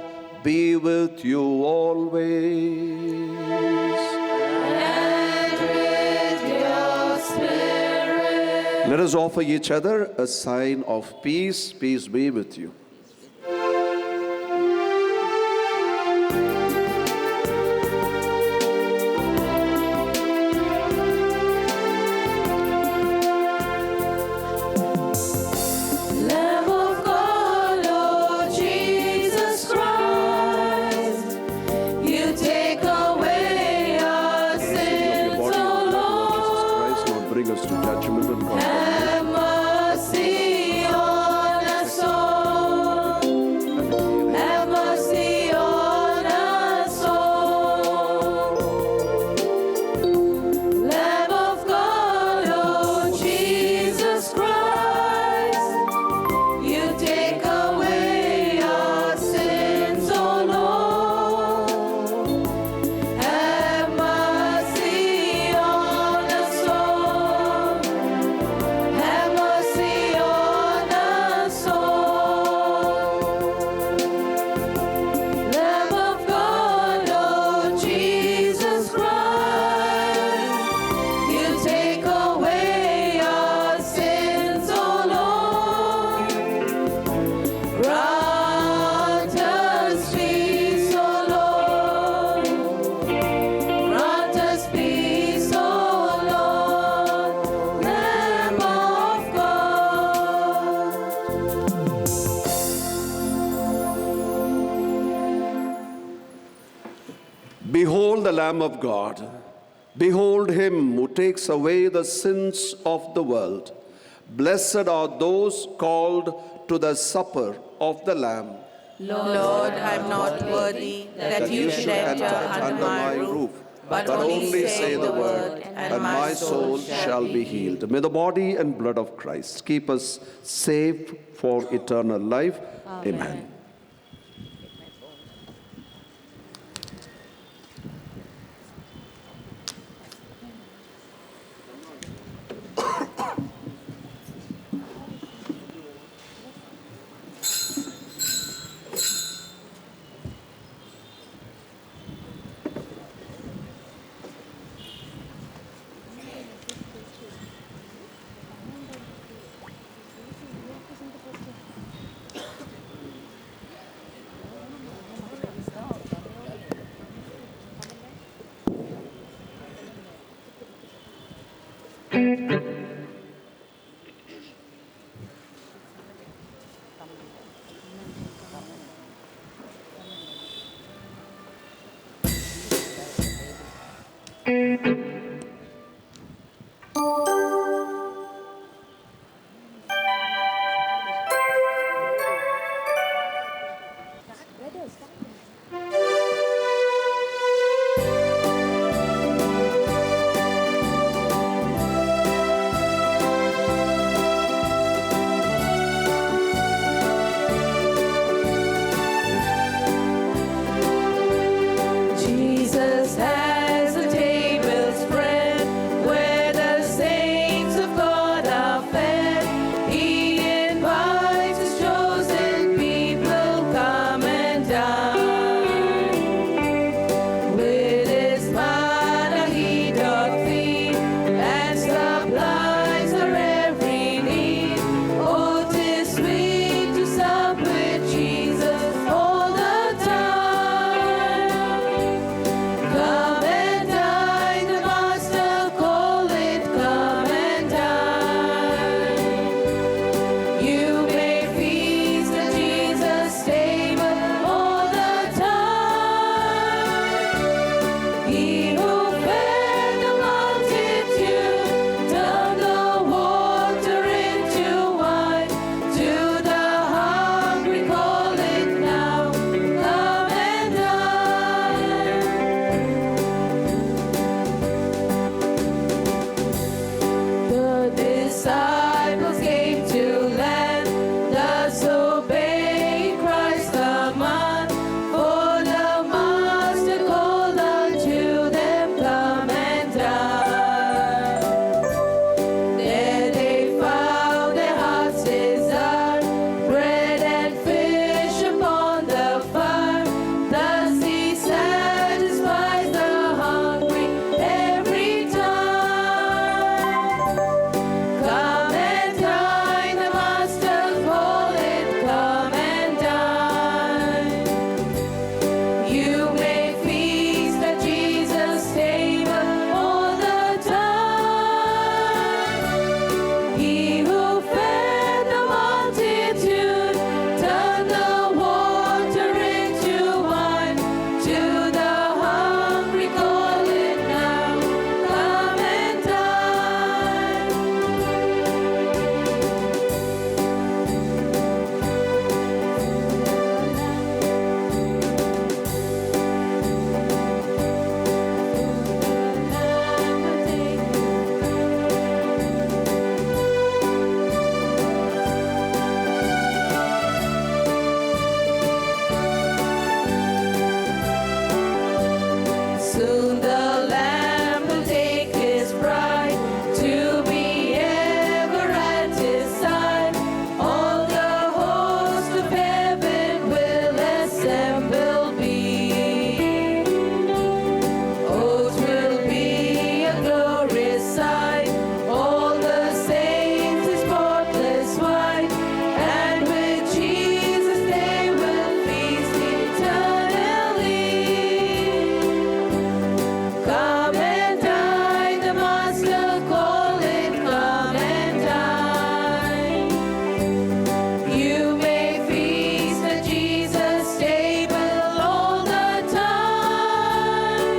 S4: be with you always. Let us offer each other a sign of peace. Peace be with you.
S5: Lamb of God, Lord Jesus Christ, you take away our sins,
S4: The body
S5: O
S4: of
S5: Lord.
S4: Jesus Christ, not bring us to judgment and condemnation.
S5: Have mercy on us all. Have mercy on us all. Lamb of God, Lord Jesus Christ, you take away our sins, O Lord. Have mercy on us all. Have mercy on us all. Lamb of God, Lord Jesus Christ, you take away our sins, O Lord. Grant us peace, O Lord. Grant us peace, O Lord. Lamb of God.
S4: Behold the Lamb of God. Behold him who takes away the sins of the world. Blessed are those called to the supper of the Lamb.
S5: Lord, I am not worthy that you should enter under my roof, but only say the word, and my soul
S4: shall be healed. May the body and blood of Christ keep us safe for eternal life. Amen.
S5: Jesus has a table disciples came to land, thus obeying Christ's command. For the Master called unto them, come and dine. There they found their hearts' desire, bread and fish upon the fire. Thus he satisfies the hungry every time. Come and dine, the Master calleth, come and dine. You may feast at Jesus' table all the time. He who fed the multitude turned the water into wine. To the hungry call it now, come and dine. Soon the Lamb will take his bride to be ever at his side. All the host of heaven will assemble be. Oh, 'twill be a glorious sight. All the saints in spotless white, and with Jesus they will feast eternally. Come and dine, the Master calleth, come and dine. You may feast at Jesus' table all the time.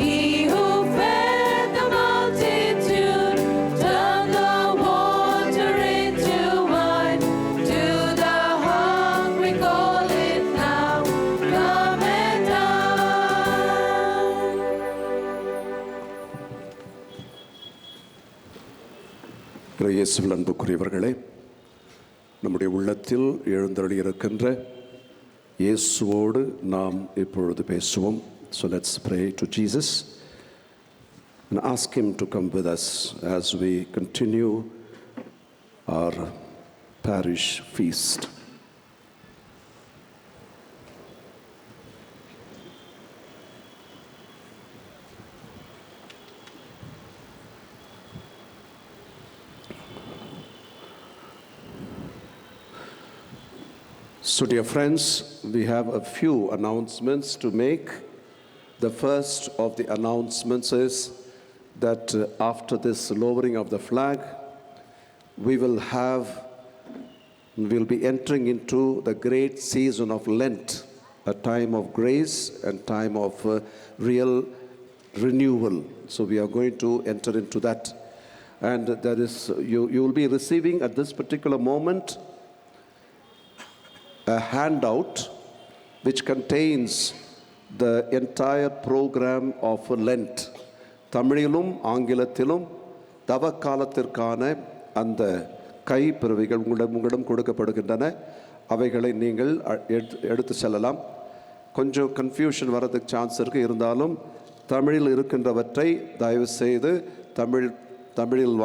S5: He who fed the multitude turned the water into wine. To the hungry call it now, come and dine.
S4: இயேசுவில் அன்புக்குரியவர்களே, நம்முடைய உள்ளத்தில் எழுந்தருளி இருக்கின்ற இயேசுவோடு நாம் இப்பொழுது பேசுவோம். So let's pray to Jesus and ask him to come with us as we continue our parish feast. So, dear friends, we have a few announcements to make. The first of the announcements is that after this lowering of the flag, we'll be entering into the great season of Lent, a time of grace and time of real renewal. So we are going to enter into that. And that is, you will be receiving at this particular moment a handout which contains the entire program of Lent. தமிழிலும் ஆங்கிலத்திலும் தவக்காலத்திற்கான அந்த கைப்பிரவிகள் உங்களிடம் கொடுக்கப்படுகின்றன. அவைகளை நீங்கள் எடுத்து செல்லலாம். கொஞ்சம் confusion வரதுக்கு சான்ஸ் இருக்குது. இருந்தாலும் தமிழில் இருக்கின்றவற்றை தயவு செய்து தமிழில்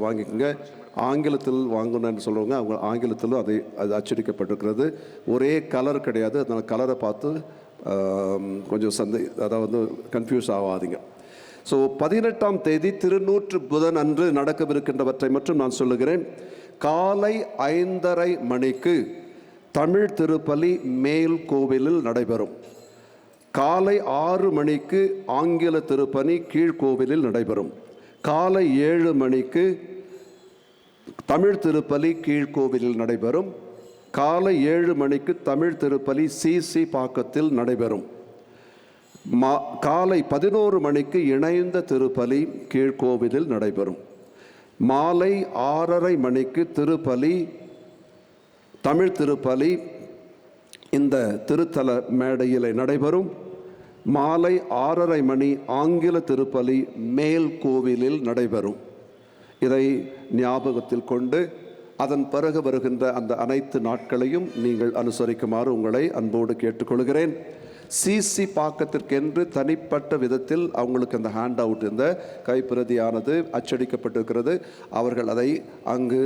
S4: வாங்கிக்கோங்க. ஆங்கிலத்தில் வாங்கணும்னு சொல்லுவாங்க, அவங்க ஆங்கிலத்திலும் அது அச்சடிக்கப்பட்டிருக்கிறது. ஒரே கலர் கிடையாது, அதனால் கலரை பார்த்து கொஞ்சம் அதாவது கன்ஃபியூஸ் ஆகாதீங்க. ஸோ 18ஆம் தேதி திருநூற்று புதன் அன்று நடக்கவிருக்கின்றவற்றை மட்டும் நான் சொல்லுகிறேன். காலை 5:30 மணிக்கு தமிழ் திருப்பலி மேல் கோவிலில் நடைபெறும். காலை 6 மணிக்கு ஆங்கில திருப்பலி கீழ்கோவிலில் நடைபெறும். காலை 7 மணிக்கு தமிழ் திருப்பலி கீழ்கோவிலில் நடைபெறும். காலை 7 மணிக்கு தமிழ் திருப்பலி சிசி பாக்கத்தில் நடைபெறும். காலை 11 மணிக்கு இணைந்த திருப்பலி கீழ்கோவிலில் நடைபெறும். மாலை 6:30 மணிக்கு தமிழ் திருப்பலி இந்த திருத்தல மேடையில் நடைபெறும். மாலை 6:30 மணி ஆங்கில திருப்பலி மேல் கோவிலில் நடைபெறும். இதை ஞாபகத்தில் கொண்டு அதன் பிறகு வருகின்ற அந்த அனைத்து நாட்களையும் நீங்கள் அனுசரிக்குமாறு உங்களை அன்போடு கேட்டுக்கொள்கிறேன். சிசி பாக்கத்திற்கென்று தனிப்பட்ட விதத்தில் அவங்களுக்கு அந்த ஹேண்ட் அவுட், இந்த கைப்பிரதியானது அச்சடிக்கப்பட்டிருக்கிறது. அவர்கள் அதை அங்கு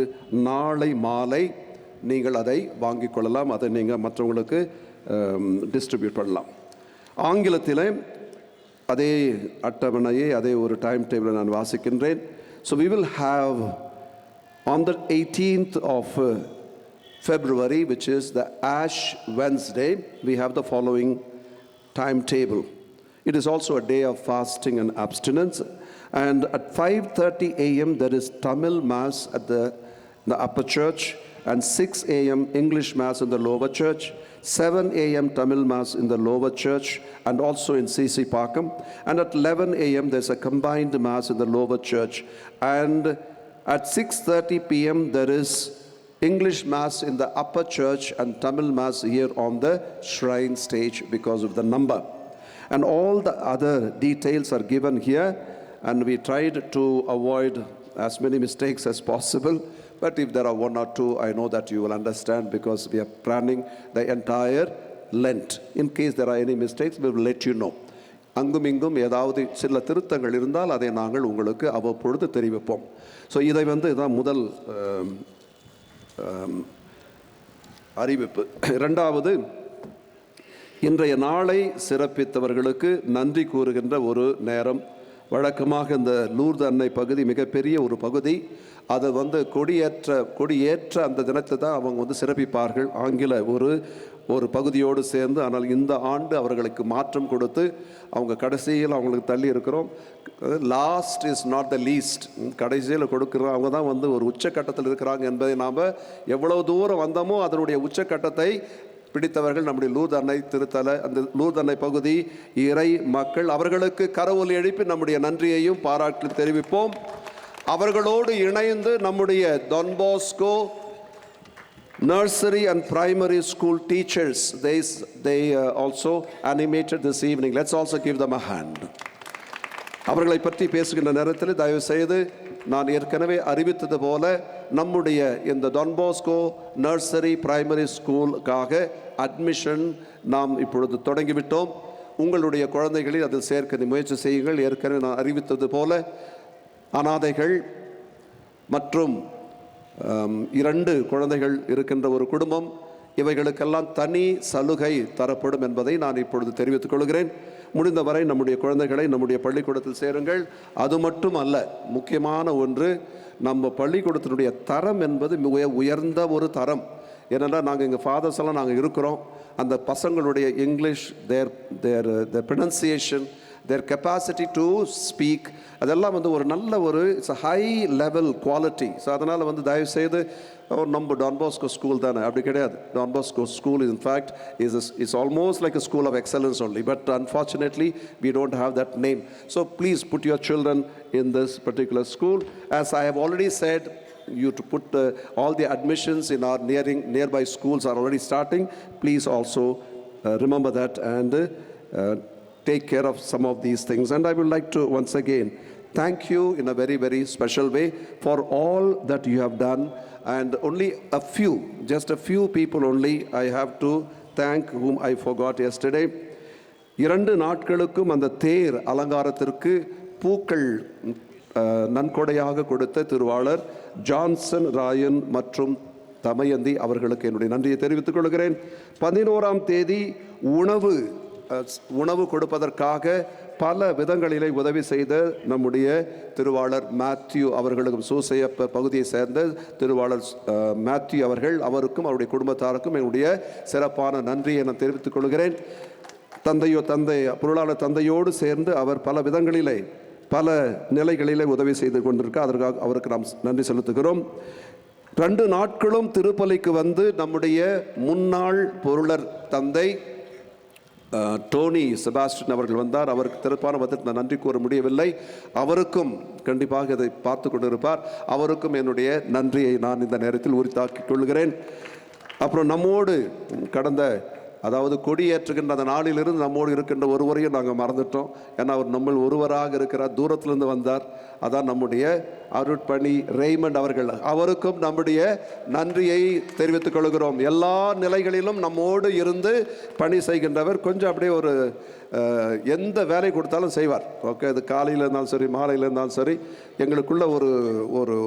S4: நாளை மாலை நீங்கள் அதை வாங்கிக் கொள்ளலாம். அதை நீங்கள் மற்றவங்களுக்கு டிஸ்ட்ரிபியூட் பண்ணலாம். ஆங்கிலத்தில் அதே அட்டவணையை, அதே ஒரு டைம் டேபிளை நான் வாசிக்கின்றேன். So we will have on the 18th of February, which is the Ash Wednesday, we have the following timetable. It is also a day of fasting and abstinence. And at 5:30 a.m. there is Tamil Mass at the upper church, and 6 a.m. English Mass in the lower church, 7 a.m. Tamil Mass in the lower church and also in CC Pakam. And at 11 a.m. there's a combined Mass in the lower church. And at 6:30 p.m. there is English Mass in the upper church and Tamil Mass here on the shrine stage because of the number. And all the other details are given here, and we tried to avoid as many mistakes as possible. But if there are one or two, I know that you will understand because we are planning the entire Lent. In case there are any mistakes, we will let you know. அங்கும் இங்கும் ஏதாவது சில திருத்தங்கள் இருந்தால் அதை நாங்கள் உங்களுக்கு அவ்வப்பொழுது தெரிவிப்போம். ஸோ இதை இதான் முதல் அறிவிப்பு. இரண்டாவது, இன்றைய நாளை சிறப்பித்தவர்களுக்கு நன்றி கூறுகின்ற ஒரு நேரம். வழக்கமாக இந்த லூர்து அன்னை பகுதி மிகப்பெரிய ஒரு பகுதி. அதை கொடியேற்ற அந்த தினத்தை தான் அவங்க சிறப்பிப்பார்கள், ஆங்கில ஒரு பகுதியோடு சேர்ந்து. ஆனால் இந்த ஆண்டு அவர்களுக்கு மாற்றம் கொடுத்து அவங்க கடைசியில் அவங்களுக்கு தள்ளி இருக்கிறோம். Last is not the least, கடைசியில் கொடுக்குறோம். அவங்க தான் ஒரு உச்சக்கட்டத்தில் இருக்கிறாங்க என்பதை நாம் எவ்வளவு தூரம் வந்தோமோ அதனுடைய உச்சக்கட்டத்தை பிடித்தவர்கள் நம்முடைய லூர்து அன்னை திருத்தல, அந்த லூர்து அன்னை பகுதி இறை மக்கள். அவர்களுக்கு கரவொலி எழுப்பி நம்முடைய நன்றியையும் பாராட்டு தெரிவிப்போம். அவர்களோடு இணைந்து நம்முடைய Don Bosco nursery and primary school teachers, they also animated this evening. Let's also give them a hand. அவர்களை பற்றி பேசுகின்ற நேரத்தில் தயவு செய்து நான் ஏற்கனவே அறிவித்தது போல நம்முடைய இந்த டான் பாஸ்கோ நர்சரி பிரைமரி ஸ்கூலுக்காக அட்மிஷன் நாம் இப்பொழுது தொடங்கிவிட்டோம். உங்களுடைய குழந்தைகளை அதில் சேர்க்க முயற்சி செய்யுங்கள். ஏற்கனவே நான் அறிவித்தது போல அனாதைகள் மற்றும் 2 குழந்தைகள் இருக்கின்ற ஒரு குடும்பம், இவைகளுக்கெல்லாம் தனி சலுகை தரப்படும் என்பதை நான் இப்பொழுது தெரிவித்துக் கொள்கிறேன். முடிந்தவரை நம்முடைய குழந்தைகளை நம்முடைய பள்ளிக்கூடத்தில் சேருங்கள். அது மட்டும் அல்ல, முக்கியமான ஒன்று, நம்ம பள்ளிக்கூடத்தினுடைய தரம் என்பது மிக உயர்ந்த ஒரு தரம். ஏனென்றால் நாங்கள் எங்கள் ஃபாதர்ஸ் எல்லாம் நாங்கள் இருக்கிறோம். அந்த பசங்களுடைய English, their pronunciation, their capacity to speak, அதெல்லாம் ஒரு நல்ல it's high level quality. So அதனால் தயவு செய்து நம்ம டான் பாஸ்கோ ஸ்கூல் தானே, அப்படி கிடையாது. Don Bosco school in fact is almost like a school of excellence only, but unfortunately we don't have that name. So please put your children in this particular school. As I have already said, you to put all the admissions in our nearby schools are already starting. Please also remember that and take care of some of these things. And I would like to once again thank you in a very, very special way for all that you have done. And only just a few people only I have to thank, whom I forgot yesterday. 2 நாட்களுக்கும் அந்த தேர் அலங்காரத்திற்கு பூக்கள் நன்கொடையாக கொடுத்த திருவாளர் Johnson Rayan மற்றும் தமயந்தி அவர்களுக்கு என்னுடைய நன்றியை தெரிவித்துக் கொள்கிறேன். 11ஆம் தேதி உணவு கொடுப்பதற்காக பல விதங்களிலே உதவி செய்த நம்முடைய திருவாளர் மேத்யூ அவர்களுக்கும், சூசையப்ப பகுதியை சேர்ந்த திருவாளர் மேத்யூ அவருக்கும் அவருடைய குடும்பத்தாருக்கும் என்னுடைய சிறப்பான நன்றியை நான் தெரிவித்துக் கொள்கிறேன். பொருளாளர் தந்தையோடு சேர்ந்து அவர் பல விதங்களிலே பல நிலைகளிலே உதவி செய்து கொண்டிருக்க, அதற்காக அவருக்கு நாம் நன்றி செலுத்துகிறோம். 2 நாட்களும் திருப்பலிக்கு நம்முடைய முன்னாள் பொருளர் தந்தை டோனி செபாஸ்டின் அவர்கள் வந்தார். அவருக்கு சிறப்பான விதத்தில் நன்றி கூற முடியவில்லை. அவருக்கும் கண்டிப்பாக இதை பார்த்து கொண்டிருப்பார். அவருக்கும் என்னுடைய நன்றியை நான் இந்த நேரத்தில் உரித்தாக்கிக் கொள்கிறேன். அப்புறம் நம்மோடு கடந்த அதாவது கொடியேற்றுகின்ற அந்த நாளிலிருந்து நம்மோடு இருக்கின்ற ஒருவரையும் நாங்கள் மறந்துட்டோம். ஏன்னா அவர் நம்ம ஒருவராக இருக்கிறார், தூரத்திலிருந்து வந்தார். அதான் நம்முடைய அருட்பணி ரெய்மண்ட் அவர்கள். அவருக்கும் நம்முடைய நன்றியை தெரிவித்துக் கொள்கிறோம். எல்லா நிலைகளிலும் நம்மோடு இருந்து பணி செய்கின்றவர். கொஞ்சம் அப்படியே ஒரு எந்த வேலை கொடுத்தாலும் செய்வார். ஓகே, அது காலையில் இருந்தாலும் சரி, மாலையில் இருந்தாலும் சரி, எங்களுக்குள்ள ஒரு ஒரு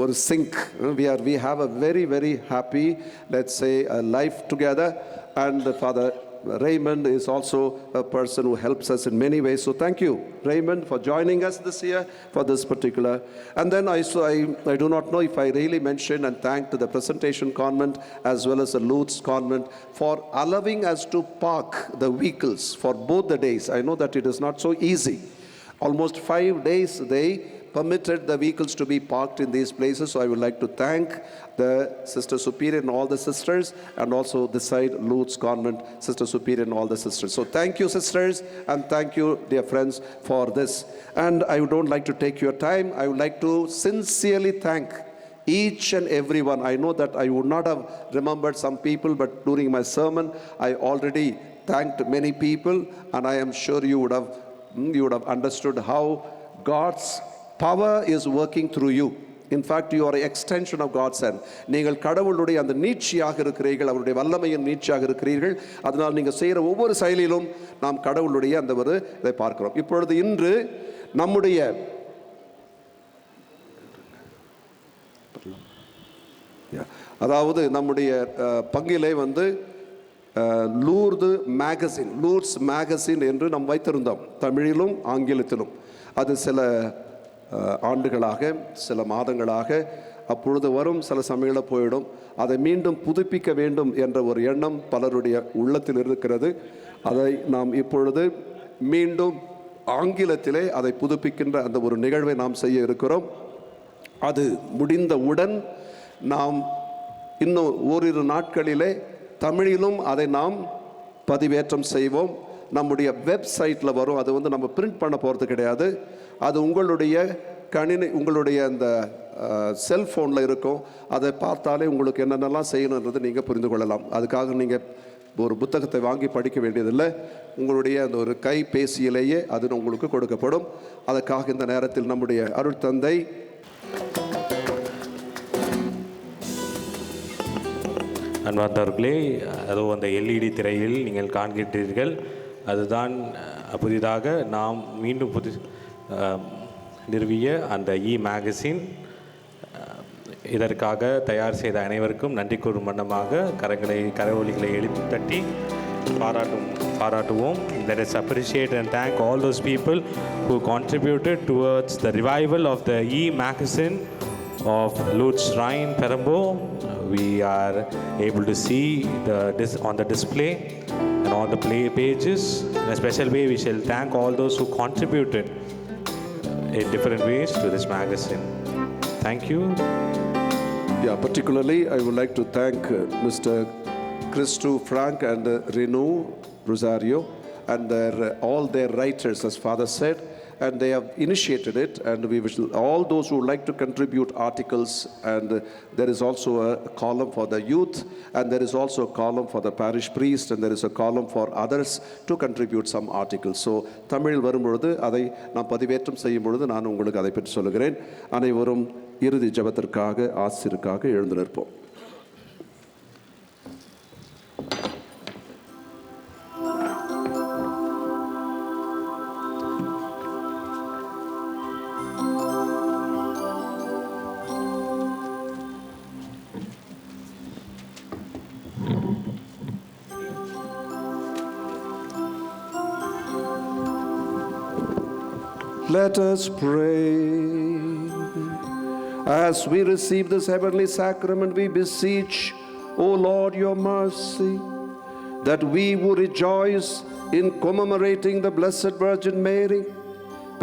S4: ஒரு sync. We have a very happy, let's say, a life together, and Father Raymond is also a person who helps us in many ways. So thank you, Raymond, for joining us this year for this particular. And then I do not know if I really mentioned and thanked the Presentation Convent as well as the Lourdes Convent for allowing us to park the vehicles for both the days. I know that it is not so easy. Almost 5 days they permitted the vehicles to be parked in these places. So I would like to thank the Sister Superior and all the sisters, and also this side Lourdes Convent, Sister Superior and all the sisters. So thank you, sisters, and thank you, dear friends, for this. And I don't like to take your time. I would like to sincerely thank each and everyone. I know that I would not have remembered some people, but during my sermon I already thanked many people, and I am sure you would have understood how God's power is working through you. In fact, you are an extension of God's hand. நீங்கள் கடவுளுடைய அந்த நீட்சியாக இருக்கிறீர்கள், அவருடைய வல்லமையின் நீட்சியாக இருக்கிறீர்கள். அதனால் நீங்கள் செய்கிற ஒவ்வொரு செயலிலும் நாம் கடவுளுடைய அந்த ஒரு இதை பார்க்கிறோம். இப்பொழுது இன்று நம்முடைய அதாவது நம்முடைய பங்கிலே லூர்ட்ஸ் மேகசின் என்று நாம் வைத்திருந்தோம், தமிழிலும் ஆங்கிலத்திலும். அது சில ஆண்டுகளாக, சில மாதங்களாக அப்பொழுது வரும், சில சமயங்களில் போயிடும். அதை மீண்டும் புதுப்பிக்க வேண்டும் என்ற ஒரு எண்ணம் பலருடைய உள்ளத்தில் இருக்கிறது. அதை நாம் இப்பொழுது மீண்டும் ஆங்கிலத்திலே அதை புதுப்பிக்கின்ற அந்த ஒரு நிகழ்வை நாம் செய்ய இருக்கிறோம். அது முடிந்தவுடன் நாம் இன்னும் ஓரிரு நாட்களிலே தமிழிலும் அதை நாம் பதிவேற்றம் செய்வோம். நம்முடைய வெப்சைட்டில் வரும். அது நம்ம பிரிண்ட் பண்ண போகிறது கிடையாது. அது உங்களுடைய உங்களுடைய அந்த செல்ஃபோனில் இருக்கும். அதை பார்த்தாலே உங்களுக்கு என்னென்னலாம் செய்யணுன்றது நீங்கள் புரிந்து கொள்ளலாம். அதுக்காக நீங்கள் ஒரு புத்தகத்தை வாங்கி படிக்க வேண்டியதில்லை. உங்களுடைய அந்த ஒரு கைபேசியிலேயே அது உங்களுக்கு கொடுக்கப்படும். அதற்காக இந்த நேரத்தில் நம்முடைய அருட்தந்தை
S1: அன்பார்ந்தவர்களே, அதுவும் அந்த எல்இடி திரையில் நீங்கள் காண்கின்றீர்கள். அதுதான் புதிதாக நாம் மீண்டும் நிறுவிய அந்த மேகசின். இதற்காக தயார் செய்த அனைவருக்கும் நன்றி கூறும் வண்ணமாக கரவொலிகளை எழுப்பி தட்டி பாராட்டுவோம். Let us appreciate and thank all those people who contributed towards the revival of the magazine of Lourdes Shrine, Perambur. We are able to see on the display and on the pages. In a special way, we shall thank all those who contributed in different ways to this magazine. Thank you.
S4: Yeah, particularly I would like to thank Mr. Christo Frank and Renu Rosario and all their writers, as Father said, and they have initiated it, and we wish all those who would like to contribute articles, and there is also a column for the youth, and there is also a column for the parish priest, and there is a column for others to contribute some articles. So தமிழில் வரும்பொழுது அதை நாம் பதிவேற்றம் செய்யும் பொழுது நான் உங்களுக்கு அதை பற்றி சொல்லுகிறேன். அனைவரும் இறுதி ஜெபத்திற்காக ஆசிரியருக்காக எழுந்து நிற்போம். Let us pray. As we receive this heavenly sacrament, we beseech, O Lord, your mercy, that we who rejoice in commemorating the Blessed Virgin Mary,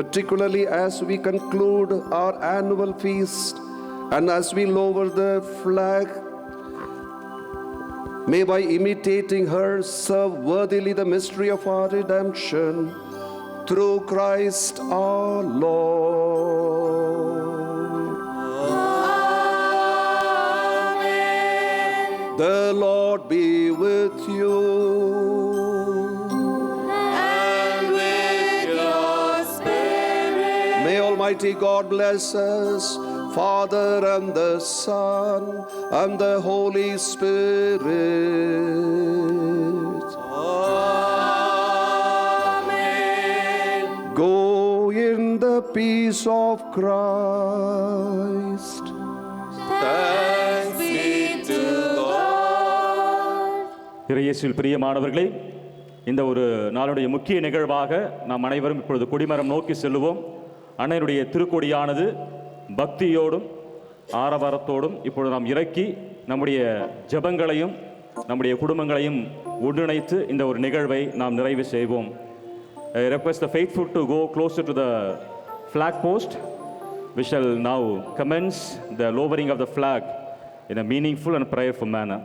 S4: particularly as we conclude our annual feast and as we lower the flag, may by imitating her serve worthily the mystery of our redemption. Through Christ our Lord. Amen. The Lord be with you.
S6: And with your spirit.
S4: May Almighty God bless us, Father and the Son and the Holy Spirit.
S6: Amen.
S4: Go in the peace of Christ.
S6: Thanks be to God.
S14: இயேசுவில் பிரியமானவர்களே, இந்த ஒரு நாளுடைய முக்கிய நிகழ்வாக நாம் அனைவரும் இப்பொழுது கொடிமரம் நோக்கி செல்லுவோம். அன்னையுடைய திருக்கொடியானது பக்தியோடும் ஆரவாரத்தோடும் இப்பொழுது நாம் இறக்கி நம்முடைய ஜெபங்களையும் நம்முடைய குடும்பங்களையும் ஒன்றிணைத்து இந்த ஒரு நிகழ்வை நாம் நிறைவு செய்வோம். I request the faithful to go closer to the flag post. We shall now commence the lowering of the flag in a meaningful and prayerful manner.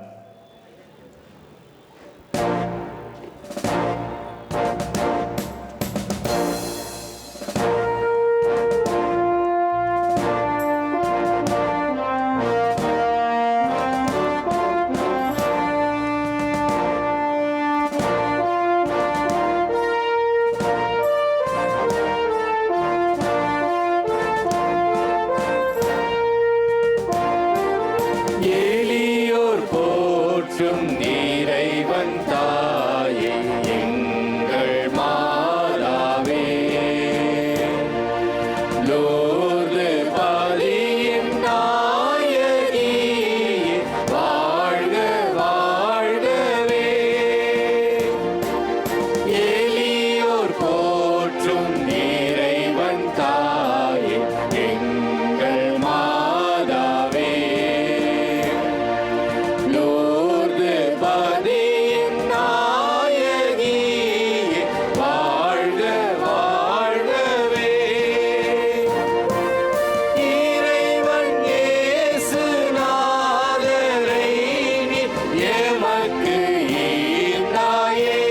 S6: எளியோர் போற்றும் இறைவன் தாயே எங்கள் மாதாவே, லோர்து பதியின் நாயகியே, வாழ்க வாழ்கவே. எளியோர் போற்றும் இறைவன் தாயே எங்கள் மாதாவே, லோர்து பதியின் நாயகியே, வாழ்க வாழ்கவே. இறைவன் இயேசு நாதரை நீர் எமக்கு ஈந்தாயே.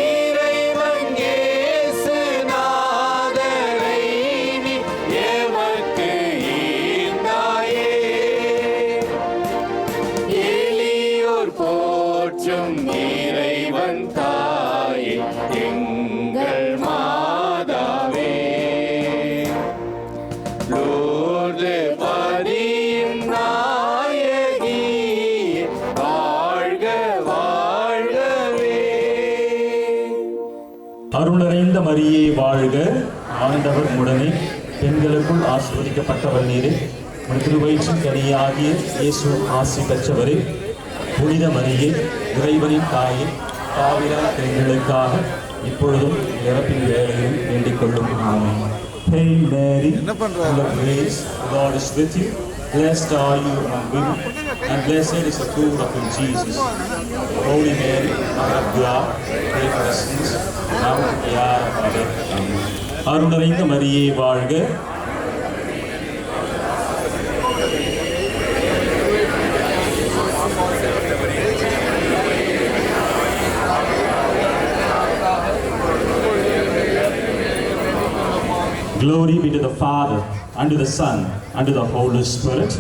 S6: இறைவன் இயேசு நாதரை நீர் எமக்கு ஈந்தாயே. எளியோர் போற்றும் இறைவன் தாயே எங்கள் மாதாவே, லோர்து பதியின் நாயகியே, வாழ்க வாழ்கவே.
S1: அருளறைந்த மரியே வாழ்க, ஆண்டவர் உடனே பெண்களுக்குள் ஆசீர்வதிக்கப்பட்டவர் நீரே, உன் திருவயிற்றின் கனியாகிய இயேசு ஆசி பெற்றவரே. புனித மரியே, இறைவனின் தாயே, பாவிலா பெண்களுக்காக இப்பொழுதும் இறப்பின் வேளையில் வேண்டிக் கொள்ளும். ஆமென். Hail Mary, full of grace, the Lord is with you. Blessed are you among women, and blessed is the fruit of your Jesus. Holy Mary, Mother of God, pray for us sinners, now and at the hour of our death. Amen. அருளறைந்த மரியே வாழ்க, glory be to the Father, and to the Son, and to the Holy Spirit.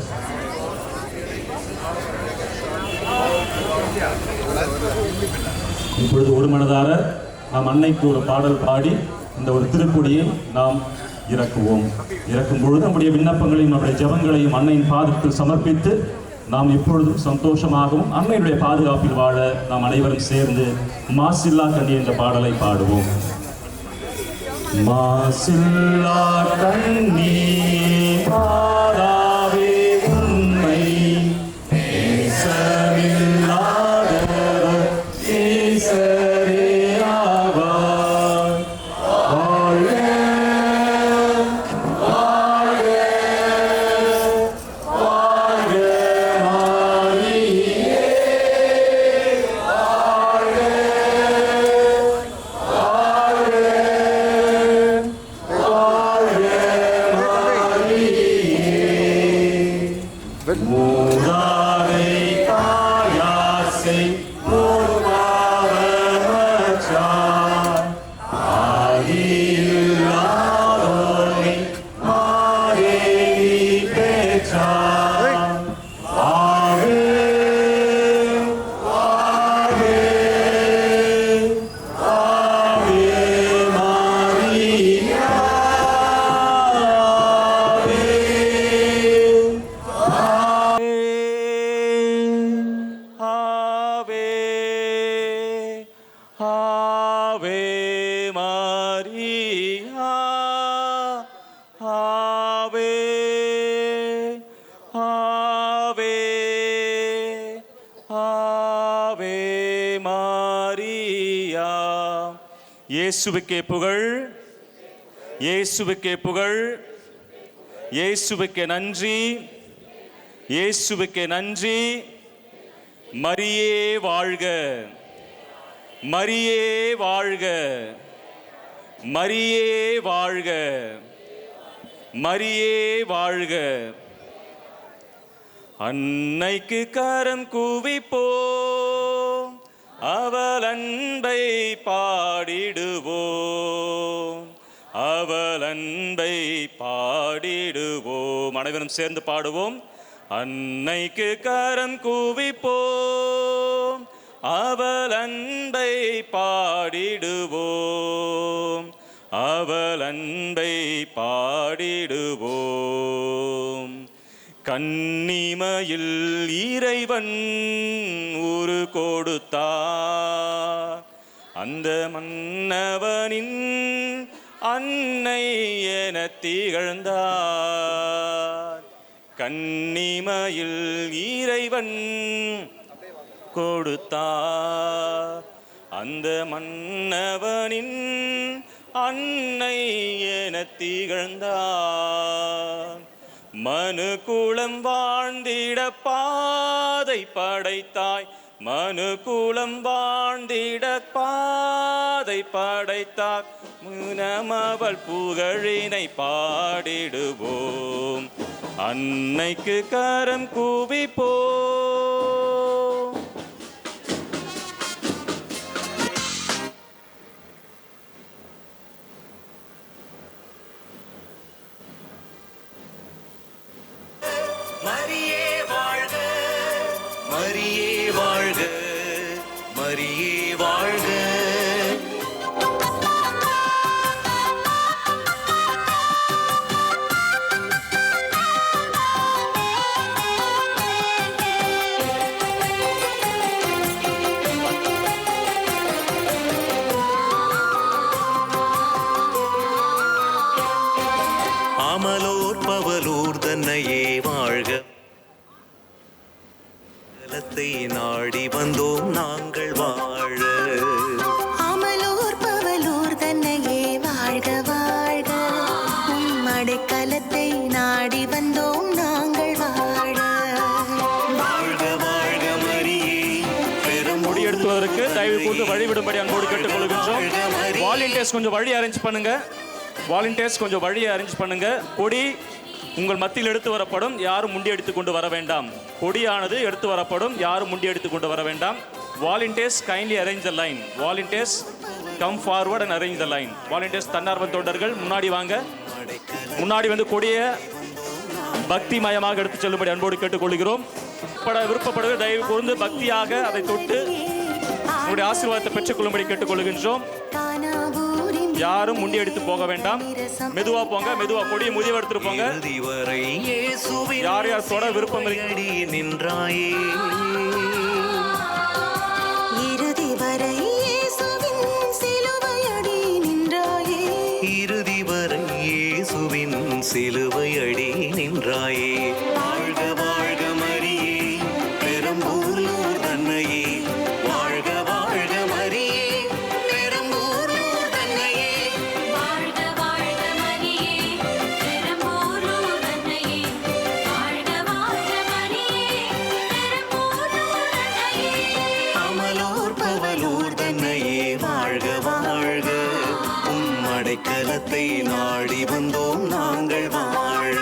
S1: இப்பொழுது ஒரு மனதார நாம் அன்னைக்கு ஒரு பாடல் பாடி இந்த ஒரு திருக்கொடியை நாம் இறக்குவோம். இறக்கும் பொழுது நம்முடைய விண்ணப்பங்களையும் நம்முடைய ஜெபங்களையும் அன்னையின் பாதத்தில் சமர்ப்பித்து நாம் எப்பொழுதும் சந்தோஷமாகவும் அன்னையுடைய பாதுகாப்பில் வாழ நாம் அனைவரும் சேர்ந்து மாசில்லா கண்ணி என்ற பாடலை பாடுவோம். மாசில்லா கண்ணி மாதாவே உன்னை நேசமில்லாதவர் நேசரே ஆவார். வாழ்க வாழ்க வாழ்க மாரியே, வாழ்க வாழ்க வாழ்க மாரியே. மூதாதை தாயாசை மூர்வாவமச்சான் ஆதியில்லாதோனை மாதேவி பெற்றான்.
S14: இயேசுவுக்கே புகழ், இயேசுவுக்கே புகழ், இயேசுவுக்கே நன்றி, இயேசுவுக்கே நன்றி. மரியே வாழ்க, மரியே வாழ்க, மரியே வாழ்க, மரியே வாழ்க. அன்னைக்கு கரம் குவிப்போம், அவள் அன்பை பாடிடுவோம், அவள் அன்பை பாடிடுவோம். அனைவரும் சேர்ந்து பாடுவோம். அன்னைக்கு கரம் குவிப்போம், அவள் அன்பை பாடிடுவோம், அவள் அன்பை பாடிடுவோம். கன்னிமையில் இறைவன் உரு கொடுத்தார், அந்த மன்னவனின் அன்னை என திகழ்ந்தார். கன்னிமையில் இறைவன் கொடுத்தார், அந்த மன்னவனின் அன்னை என திகழ்ந்தார். மனு குலம் வாழ்ந்திட பாதை படைத்தாய், மனு குலம் வாழ்ந்திட பாதை படைத்தார். அவள் புகழினை பாடிடுவோம், அன்னைக்கு கரம் குவிப்போம்.
S15: மரியே வாழ்க, மரியே வாழ்க, மரியே வாழ்க. அமலோர் பவலூர் தன்னையே வாழ்க, நலத்தை நாடி வந்தோம் நாங்கள் வாழ.
S16: அமலோர் பவலூர் தன்னையே வாழ்க வாழ்க, அடைக்கலத்தை நாடி வந்தோம் நாங்கள் வாழ.
S15: வாழ்க வாழ்க மரியே. பெரும்
S14: முடி எடுத்துவதற்கு தயவு கூர்ந்து வழிவிடும்படி அன்போடு கேட்டுக்கொள்கின்றோம். வாலண்டியர்ஸ் கொஞ்சம் வழி அரேஞ்ச் பண்ணுங்க, வாலண்டியர்ஸ் கொஞ்சம் வழியை அரேஞ்ச் பண்ணுங்க. கொடி உங்கள் மத்தியில் எடுத்து வரப்படும், யாரும் முண்டி எடுத்துக் கொண்டு வர வேண்டாம். கொடியானது எடுத்து வரப்படும், யாரும் முண்டி எடுத்துக் கொண்டு வர வேண்டாம். Volunteers kindly arrange the line. Volunteers come forward and arrange the line. Volunteers தன்னார்வ தொண்டர்கள் முன்னாடி வாங்க, முன்னாடி வந்து கொடியை பக்தி மயமாக எடுத்து செல்லும்படி அன்போடு கேட்டுக்கொள்கிறோம். விருப்பப்படுவது தயவு கூர்ந்து பக்தியாக அதை தொட்டு உங்களுடைய ஆசீர்வாதத்தை பெற்றுக்கொள்ளும்படி கேட்டுக்கொள்கின்றோம். யாரும் முண்டி எடுத்து போக வேண்டாம், மெதுவா போங்க, மெதுவா கொடியை முதிய எடுத்துட்டு போங்க. யார் யார் தொட விருப்பம்
S15: நின்றாயே,
S16: இறுதி வரை இயேசுவின் சிலுவையடி நின்றாயே,
S15: இறுதி வரை இயேசுவின் சிலுவையடி நின்றாயே. வாழ்க வாழ்க மரியே, பெரும்பூர்லூர் தன்னையே. வாழ்க வாழ்க மரியே, பெரும்பூர்லூர் தன்னையே.
S16: வாழ்க வாழ்க மரியே, பெரும்பூர்லூர் தன்னையே. வாழ்க வாழ்க மரியே, பெரும்பூர்லூர் தன்னையே.
S15: அமலோர் பவலூர் தன்னையே. வாழ்க வாழ்க, அடைக்கலத்தை நாடி வந்தோம் நாங்கள் வாழ.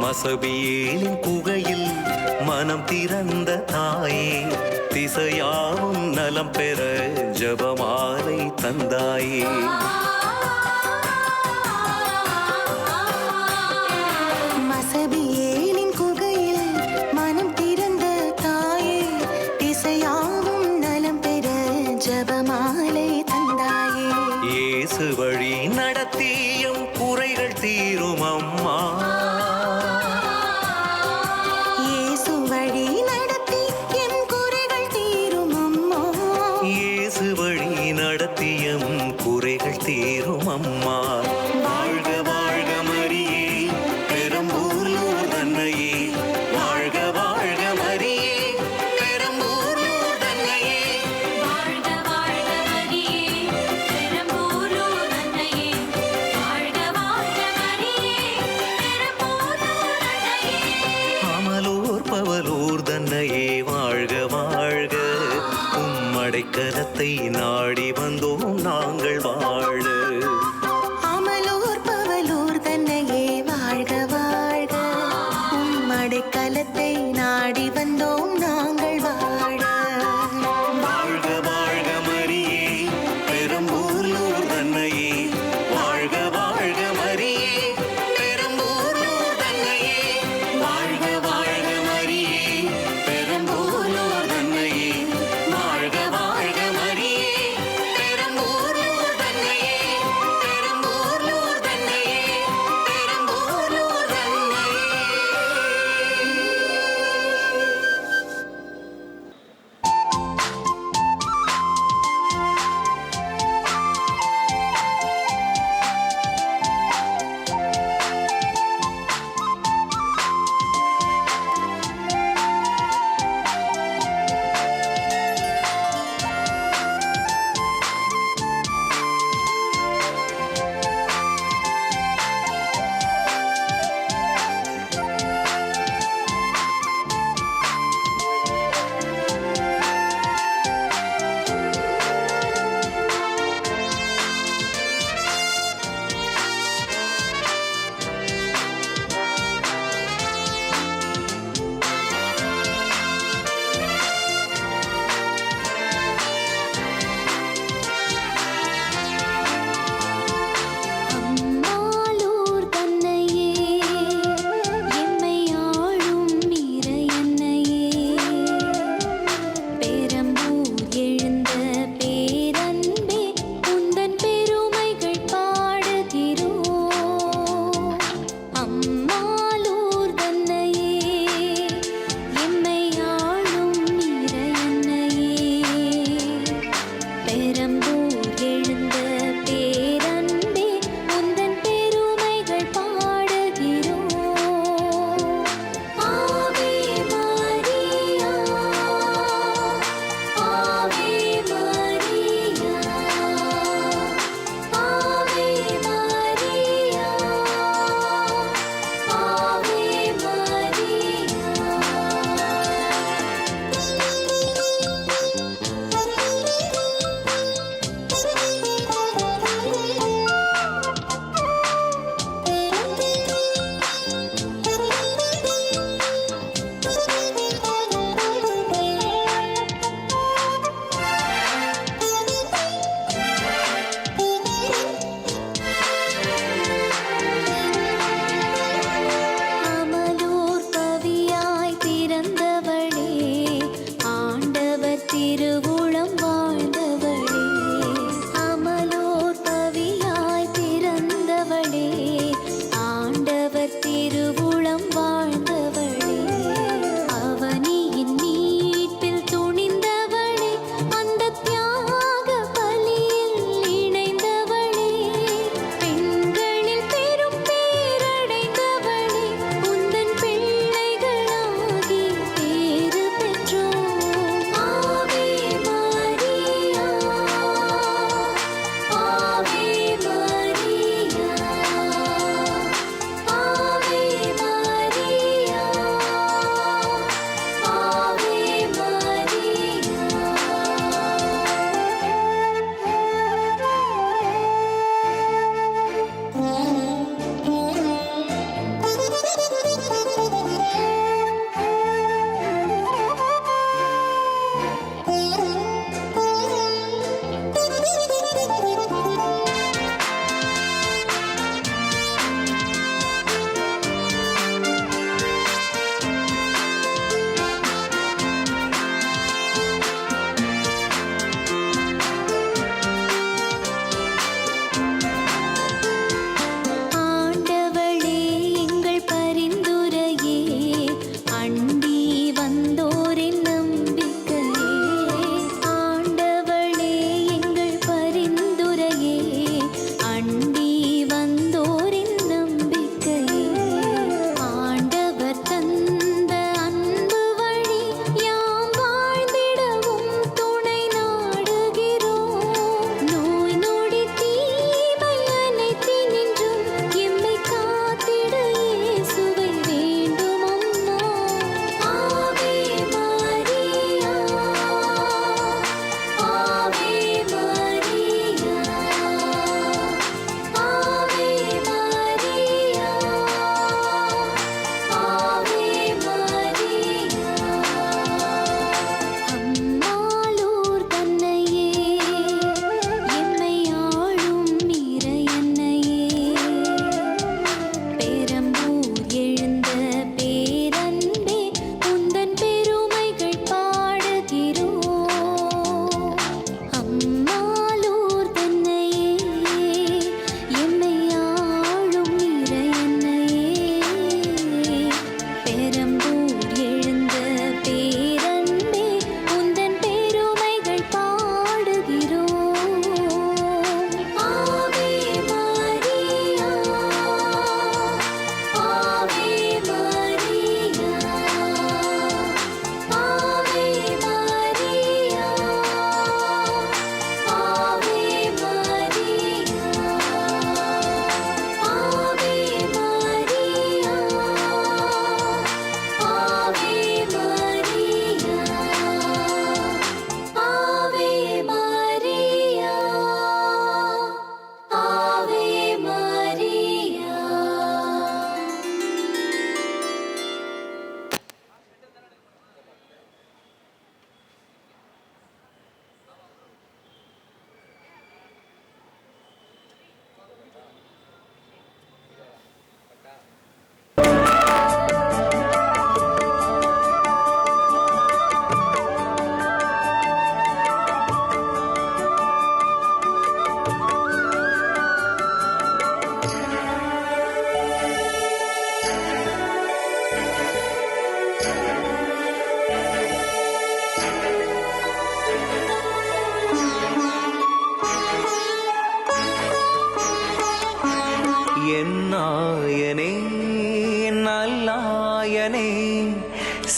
S15: மசபியேலின் குகையில் மனம் திறந்த தாயே, திசையாவும் நலம் பெற ஜபமாலை தந்தாயே.
S16: மச ஜெபமாலை தந்தாயே.
S15: இயேசு வழி நடத்தியும் குறைகள் தீரும் அம்மா.
S16: இயேசு வழி நடத்தி என் குறைகள் தீரும் அம்மா.
S15: இயேசு வழி நடத்தியும் குறைகள் தீரும் அம்மா. வாழ்க வாழ்க மரியே பெரம்பூர் தன்னையே. வாழ்க வாழ்க மரியே பெரம்பூர் தன்னையே.
S16: வாழ்க வாழ்க மரியே பெரம்பூரூர் அன்னையே. வாழ்க வாழ்க மரியே பெரம்பூரூர் அன்னையே.
S15: அமலூர் பவலூர் தன்னையே. வாழ்க வாழ்க உம்மடைக்கலத்தை நாடி வந்தோம் நாங்கள் வாழ.
S16: அமலூர் பவலூர் தன்னையே. வாழ்க வாழ்க உம்மடைக்கலத்தை நாடி வந்தோம் நாங்கள் வாழ.
S15: வாழ்க வாழ்க மரியே பெரம்பூர் தன்னையே. வாழ்க வாழ்க மரியே பெரம்பூர் தன்னையே. வாழ்க வாழ்க மரியே பெரம்பூர் தன்னையே. வாழ்க வாழ்க மரியே பெரம்பூர் தன்னையே.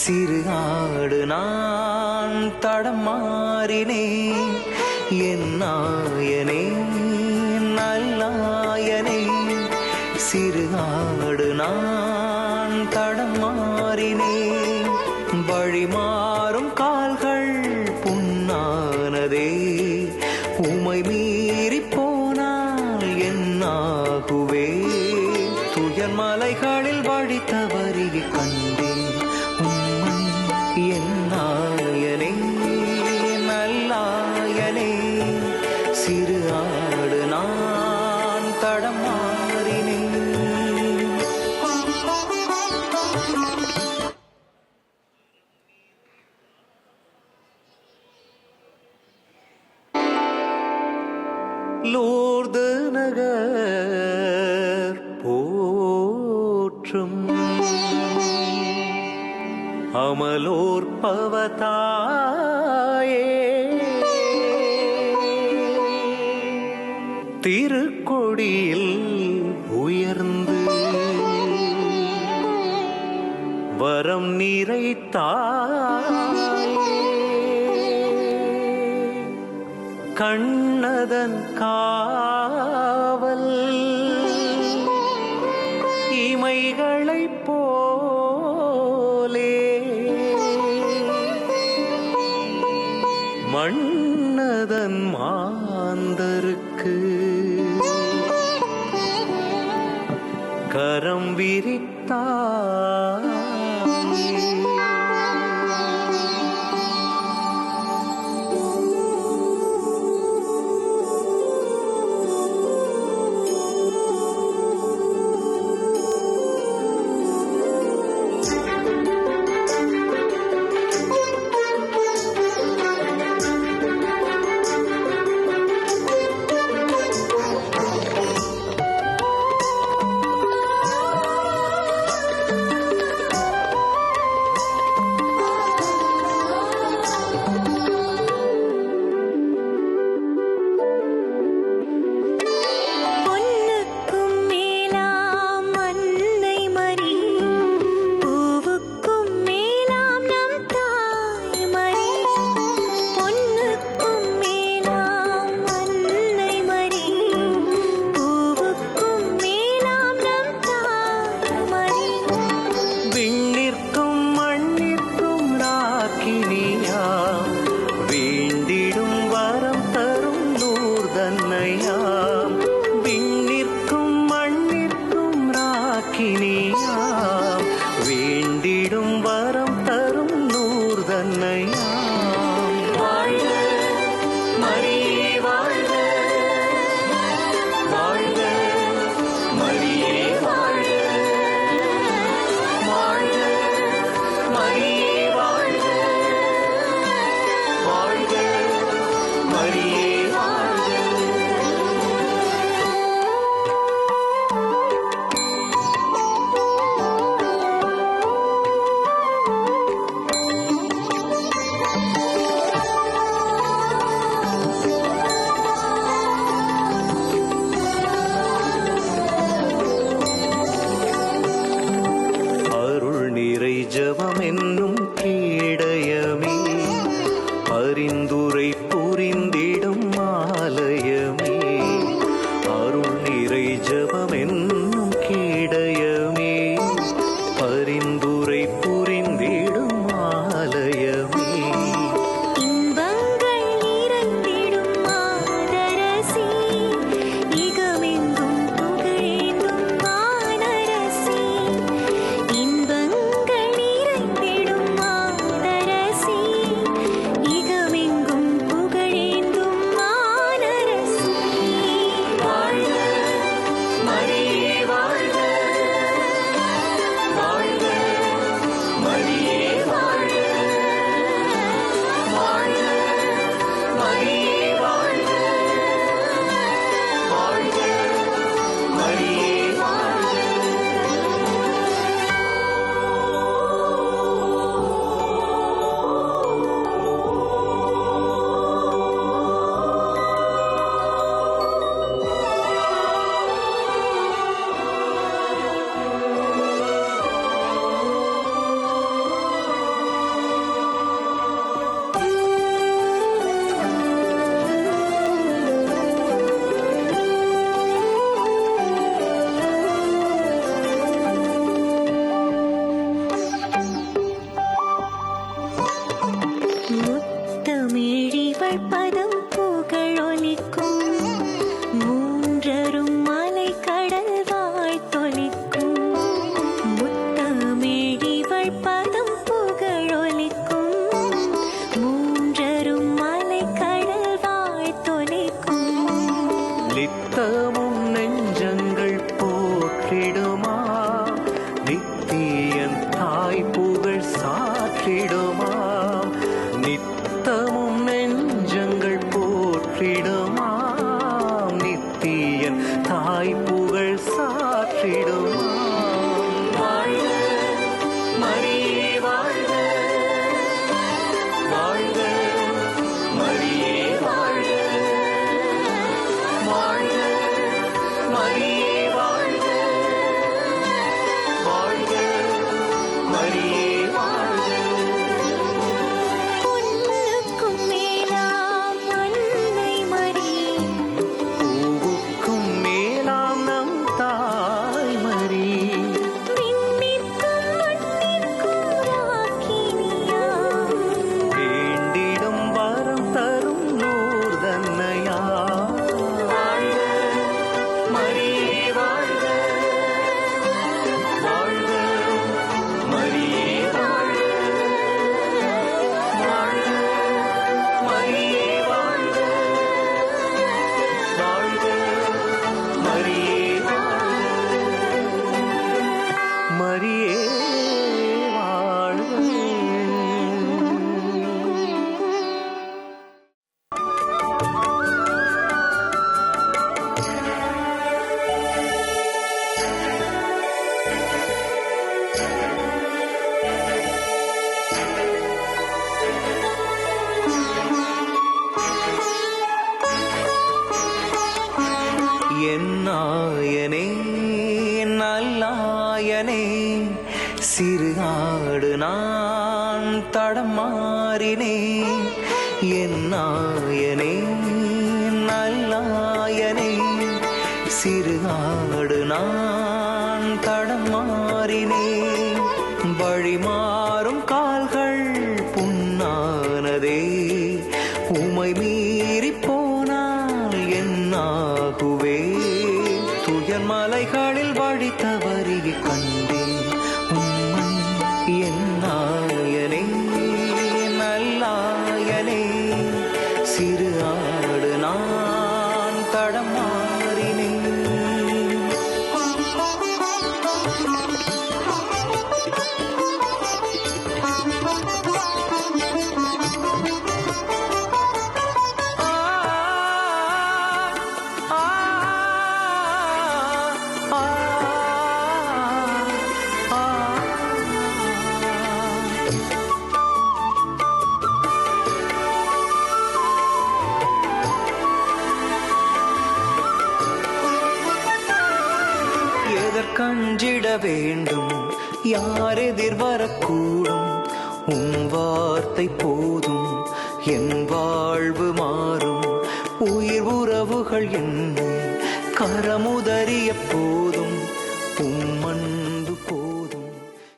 S15: சிறு ஆடு நான் தடம் மாறினேன் என் நாயனே நல்லாயனே சிறு ஆடு நான் தடம் மாறினேன் வழி மாறும் கால்கள் புண்ணானதே உமை மீறி போனால் என்னாகுவே துயர் மலைகளில் வழி தவறிய கண்டேன் உம்மை என் நாயனே நல்லாயனே சிறு ஆடு நான் தடம் மாறினேன். லூர்து நகர் போற்றும் அமலோர் பவதாயே திருக்கொடியில் உயர்ந்து வரம் நிறைத்தாயே கண்ணதன் காவல் இமைகளைப் போலே மன்னதன் மாந்தருக்கு கரம் விரித்தார். ஜெபம் என்னும் கேடயமே பரிந்துரை புரிந்திடும் என் நாயனே நல்லாயனே சிறு ஆடு நான் தடம் மாறினேன் என் நாயனே நல்லாயனே சிறு ஆடு நான் தடம் மாறினேன் வழி மாறும் கால்கள் புண்ணானதே உமை மீறி போனால் என்னாகுவே துயர் மலைகளில் வழி தவறிய கண்டேன் உம்மை என் நாயனே நல்லாயனே சிறு ஆடு நான் தடம் மாறினேன் எதற்கஞ்சிட வேண்டும் யார் எதிர் வரக்கூடும் உன் வார்த்தை போதும் என் வாழ்வு மாறும் உயிர் உறவுகள் என்னை கரமுதறிய போதும் உம்மன்